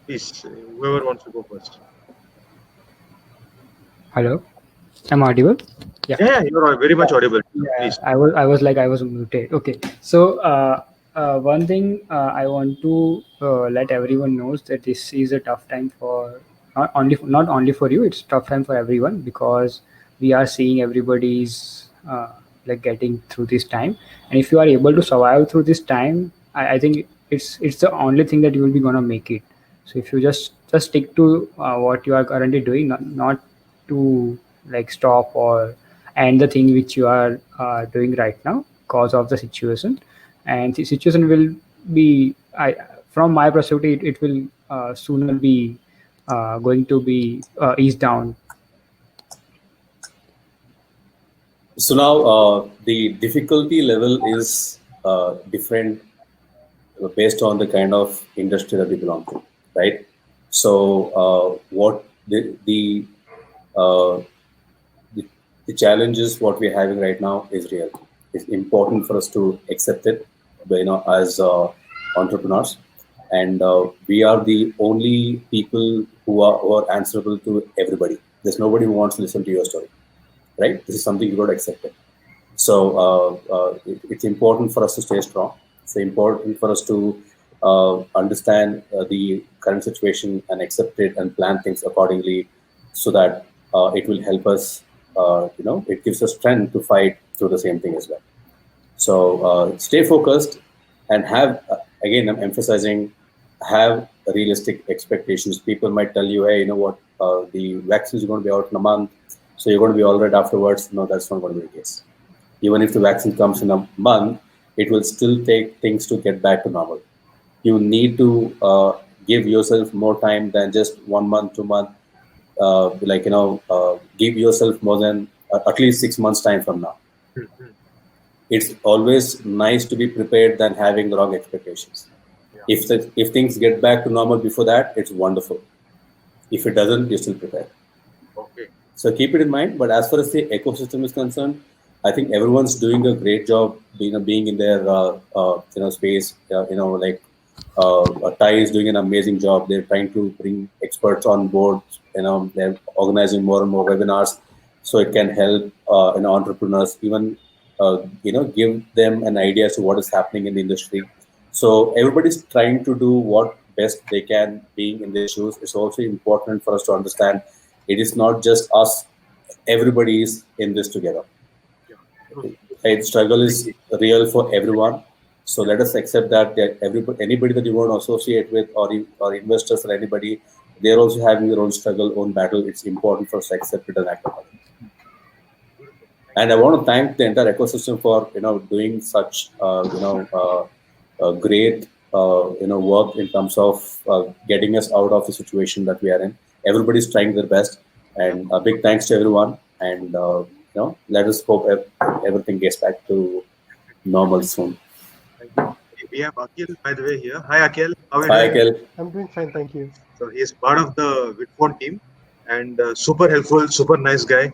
Please, whoever wants to go first. Hello, I'm audible. Yeah, you're very much audible. Yeah, Please. I was muted. Okay, so one thing I want to let everyone knows that this is a tough time for not only for you. It's tough time for everyone because we are seeing everybody's getting through this time, and if you are able to survive through this time, I think it's the only thing that you will be gonna make it. So if you just stick to what you are currently doing, not to stop or end the thing which you are doing right now cause of the situation, and the situation will be from my perspective it will sooner be going to be eased down. So now the difficulty level is different based on the kind of industry that we belong to, right? So what uh, the challenges what we're having right now is real. It's important for us to accept it, as entrepreneurs, and we are the only people who are answerable to everybody. There's nobody who wants to listen to your story, right? This is something you got to accept it. So it's important for us to stay strong. It's important for us to understand the current situation and accept it and plan things accordingly, so that it will help us. It gives us strength to fight through the same thing as well. So stay focused and have, again, I'm emphasizing, have realistic expectations. People might tell you, hey, you know what, the vaccine is going to be out in a month, so you're going to be all right afterwards. No, that's not going to be the case. Even if the vaccine comes in a month, it will still take things to get back to normal. you need to give yourself more time than just 1 month, 2 month. Give yourself more than at least 6 months time from now. Mhm. It's always nice to be prepared than having the wrong expectations. Yeah. If things get back to normal before that, it's wonderful. If it doesn't, you're still prepared. Okay. So keep it in mind. But as far as the ecosystem is concerned, I think everyone's doing a great job, being in their space. TiE is doing an amazing job. They're trying to bring experts on board. They're organizing more and more webinars, so it can help entrepreneurs, even give them an idea as to what is happening in the industry. So everybody's trying to do what best they can, being in their shoes. It's also important for us to understand it is not just us. Everybody is in this together. Yeah. True. The struggle is real for everyone. So let us accept that anybody that you want to associate with, or investors or anybody, they're also having their own struggle, own battle. It's important for us to accept it and act upon it. Beautiful. Thank And you. I want to thank the entire ecosystem for doing such great work in terms of getting us out of the situation that we are in. Everybody's trying their best, Yeah. and a big thanks to everyone. And let us hope everything gets back to normal soon. Thank you. We have Akhil, by the way, here. Hi, Akhil. How are you Hi, doing? Akhil. I'm doing fine, thank you. So he is part of the Vidphone team and super helpful, super nice guy.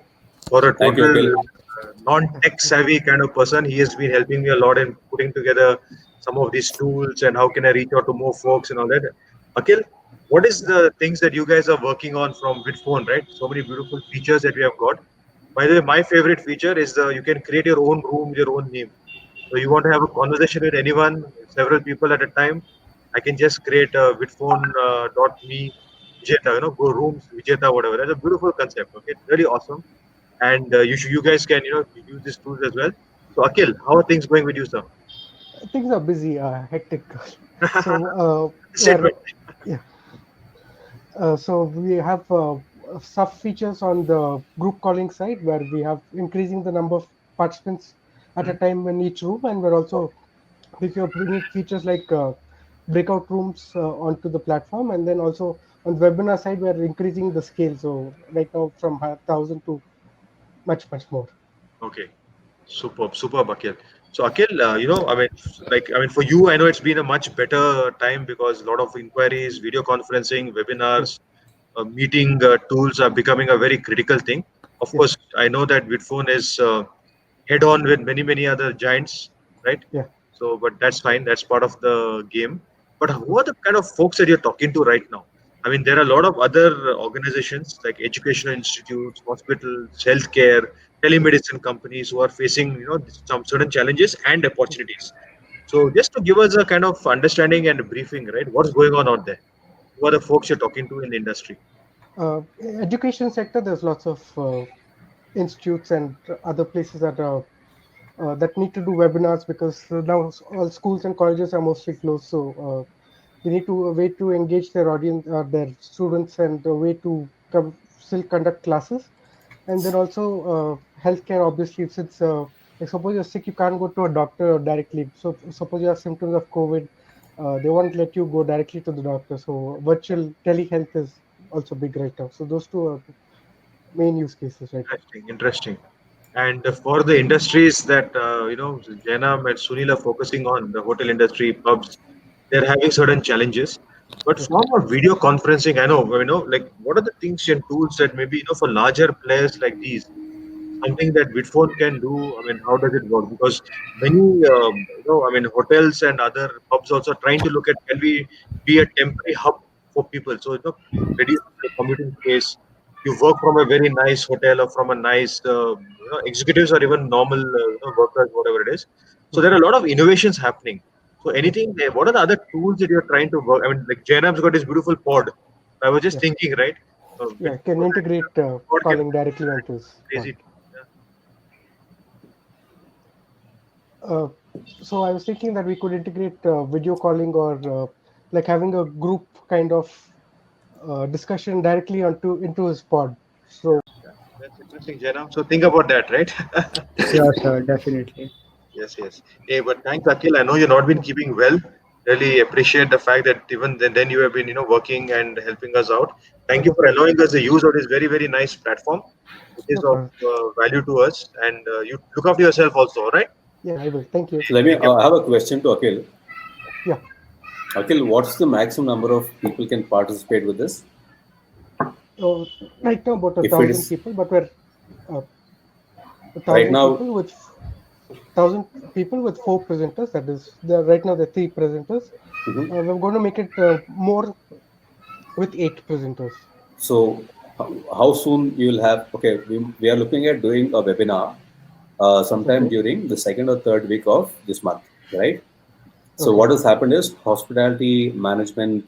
For a Thank you, total Akhil. non-tech savvy kind of person, he has been helping me a lot in putting together some of these tools and how can I reach out to more folks and all that. Akhil, what is the things that you guys are working on from Vidphone, right? So many beautiful features that we have got. By the way, my favorite feature is the you can create your own room with your own name. So you want to have a conversation with anyone, several people at a time. I can just create a Vidphone.me Vijetha, go rooms Vijetha, whatever. That's a beautiful concept. Okay, it's really awesome, and you guys can use these tools as well. So Akhil, how are things going with you, sir? Things are busy, hectic. So Statement. yeah, so we have sub features on the group calling side where we have increasing the number of participants at a Mhm. time in each room, and we're also bringing features like breakout rooms onto the platform, and then also on the webinar side we're increasing the scale. So right now from 1,000 to much more. Okay, superb, superb, Akhil. So Akhil, for you, I know it's been a much better time because a lot of inquiries, video conferencing, Yeah, webinars, meeting tools are becoming a very critical thing. Of yeah, course, I know that Vidphone is head on with many other giants, right? yeah. So, but that's fine. That's part of the game. But who are the kind of folks that you're talking to right now? I mean, there are a lot of other organizations like educational institutes, hospitals, healthcare, telemedicine companies who are facing, some certain challenges and opportunities. So, just to give us a kind of understanding and briefing, right? What's going on out there? Who are the folks you're talking to in the industry? Education sector, there's lots of institutes and other places that need to do webinars because now all schools and colleges are mostly closed. So they need to a way to engage their audience, their students, and a way to still conduct classes. And then also healthcare, obviously, since like suppose you're sick, you can't go to a doctor directly. So suppose you have symptoms of COVID, they won't let you go directly to the doctor. So virtual telehealth is also big right now. So those two are main use cases right now. Interesting, interesting. And for the industries that Jainam and Sunil are focusing on, the hotel industry, pubs, they're having certain challenges. But Yeah. from a video conferencing, I know, like what are the things and tools that maybe for larger players like these, something that Vidphone can do? I mean, how does it work? Because many, hotels and other pubs also trying to look at can we be a temporary hub for people? So, you reduce the commuting space. You work from a very nice hotel or from a nice, executives or even normal, workers, whatever it is. So there are a lot of innovations happening. So Yeah. anything there, what are the other tools that you're trying to work? I mean, like Jainam's got this beautiful pod. I was just Yeah. thinking, right? Yeah. Can integrate Pod can calling directly onto his pod. crazy. Yeah. Uh, so I was thinking that we could integrate video calling or like having a group kind of discussion directly onto into his pod. So Yeah, that's interesting, Jainam. So think about that, right? Sure, sir, definitely. Yes, yes. Hey, but thanks, Akhil. I know you've not been keeping well. Really appreciate the fact that even then you have been working and helping us out. Thank you for allowing us the use of this very very nice platform. It is No of problem. value to us, and you look after yourself also. All right. Yeah, I will. Thank you. So let me. Take care. I have a question to Akhil. Yeah. Akhil, what's the maximum number of people can participate with this? Right now about If it 1,000 is people, but we're a right thousand now, people with 4 presenters. That is, right now there are 3 presenters. mhm. We're going to make it more with 8 presenters. So how soon you will have? Okay, we are looking at doing a webinar sometime Okay. during the second or third week of this month, right? So Okay. what has happened is hospitality management,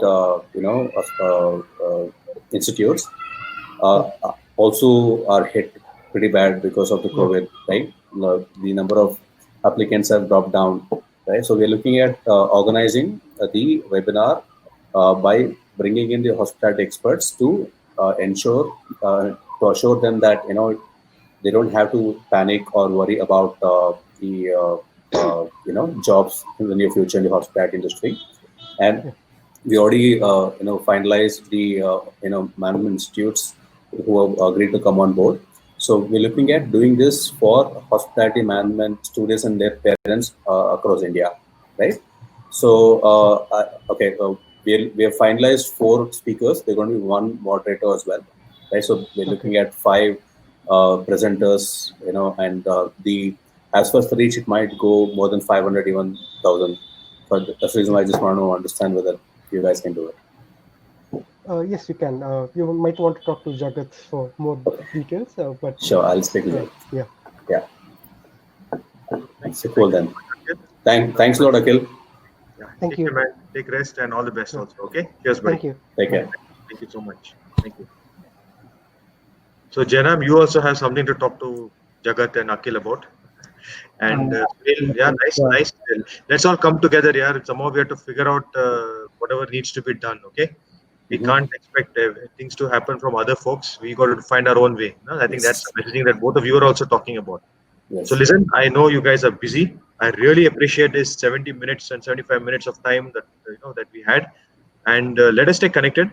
institutes Yeah. also are hit pretty bad because of the Yeah. COVID, right? The number of applicants have dropped down, right? So we're looking at organizing the webinar by bringing in the hospitality experts to ensure to assure them that they don't have to panic or worry about the jobs in the near future in the hospitality industry. And Yeah. we already finalized the management institutes who have agreed to come on board. So we're looking at doing this for hospitality management students and their parents across India, right? So okay, we have finalized 4 speakers. They're going to be one moderator as well, right? So we're Okay. looking at 5 presenters, and the as first the reach it might go more than 500, even 1,000. But that's the reason Yeah. why I just want to understand whether you guys can do it. Yes, you can. You might want to talk to Jagat for more Okay, details, but sure. I'll speak to you. yeah. Yeah, Thank so you. Thank cool you then. so much, Akhil. Thanks a lot, Akhil. Yeah. Thank Take care, you. man. Take rest and all the best Yeah. also. Okay. Cheers, buddy. Thank you. Take Bye. care. Thank you so much. Thank you. So, Jainam, you also have something to talk to Jagat and Akhil about. And Uh, Sunil, yeah, nice, yeah. nice. Let's all come together, yeah. Somehow we have to figure out whatever needs to be done. Okay. We Mm-hmm. can't expect things to happen from other folks. We got to find our own way. No? I think that's Yes. the messaging that both of you are also talking about. So Yes. listen, I know you guys are busy. I really appreciate this 70 minutes and 75 minutes of time that that we had, and let us stay connected.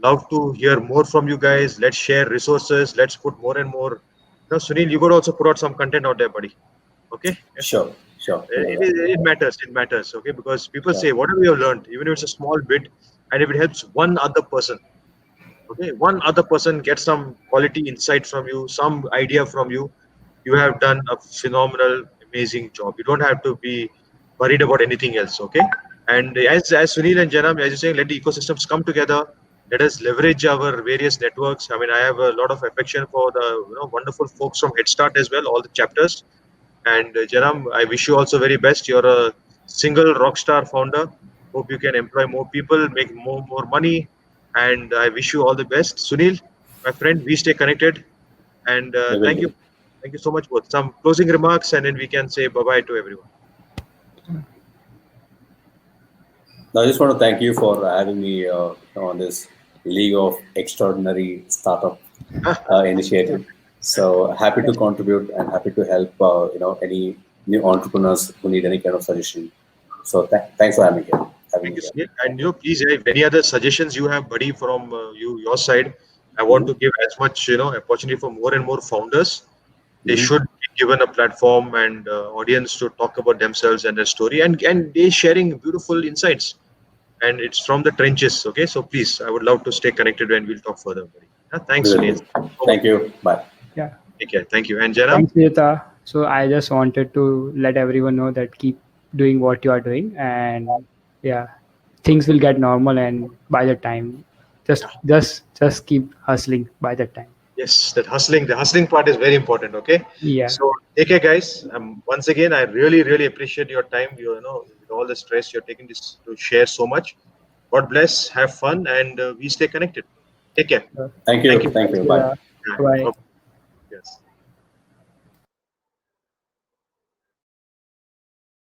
Love to hear more from you guys. Let's share resources. Let's put more and more. Sunil, you got to also put out some content out there, buddy. Okay. Sure. Sure. We'll do It, that. it, it matters. It matters. Okay, because people Sure. say whatever you have learned, even if it's a small bit, and if it helps one other person, okay, one other person gets some quality insight from you, some idea from you, you have done a phenomenal amazing job. You don't have to be worried about anything else. Okay, and as Sunil and Janam, as you're saying, let the ecosystems come together. Let us leverage our various networks. I mean, I have a lot of affection for the wonderful folks from Head Start as well, all the chapters. And Janam, I wish you also very best. You're a single rock star founder. Hope you can employ more people, make more money, and I wish you all the best. Sunil, my friend, we stay connected, and We will do. thank you so much both. Some closing remarks, and then we can say bye bye to everyone. Now, I just want to thank you for having me on this League of Extraordinary Startup initiative. So happy to contribute and happy to help any new entrepreneurs who need any kind of suggestion. So thanks for having Thank me you, here. Sunil. And please, if any other suggestions you have, buddy, from your side, I want Mm-hmm. to give as much opportunity for more and more founders. They Mm-hmm. should be given a platform and audience to talk about themselves and their story, and they sharing beautiful insights. And it's from the trenches. Okay, so please, I would love to stay connected and we'll talk further, buddy. We Thanks, will Sunil. do. So much. Thank you. Bye. Yeah. Take care. Thank you. And Jainam, Thanks, Vijetha. So I just wanted to let everyone know that keep doing what you are doing, and yeah, things will get normal. And by the time, just keep hustling. By the time, yes, the hustling part is very important. Okay, yeah. so take care, guys. Once again, I really, really appreciate your time. With all the stress you're taking this to share so much. God bless. Have fun, and we stay connected. Take care. So, Thank Thank you. you. Thank thanks, you. Bye. Vijetha. Yeah. Bye. Bye.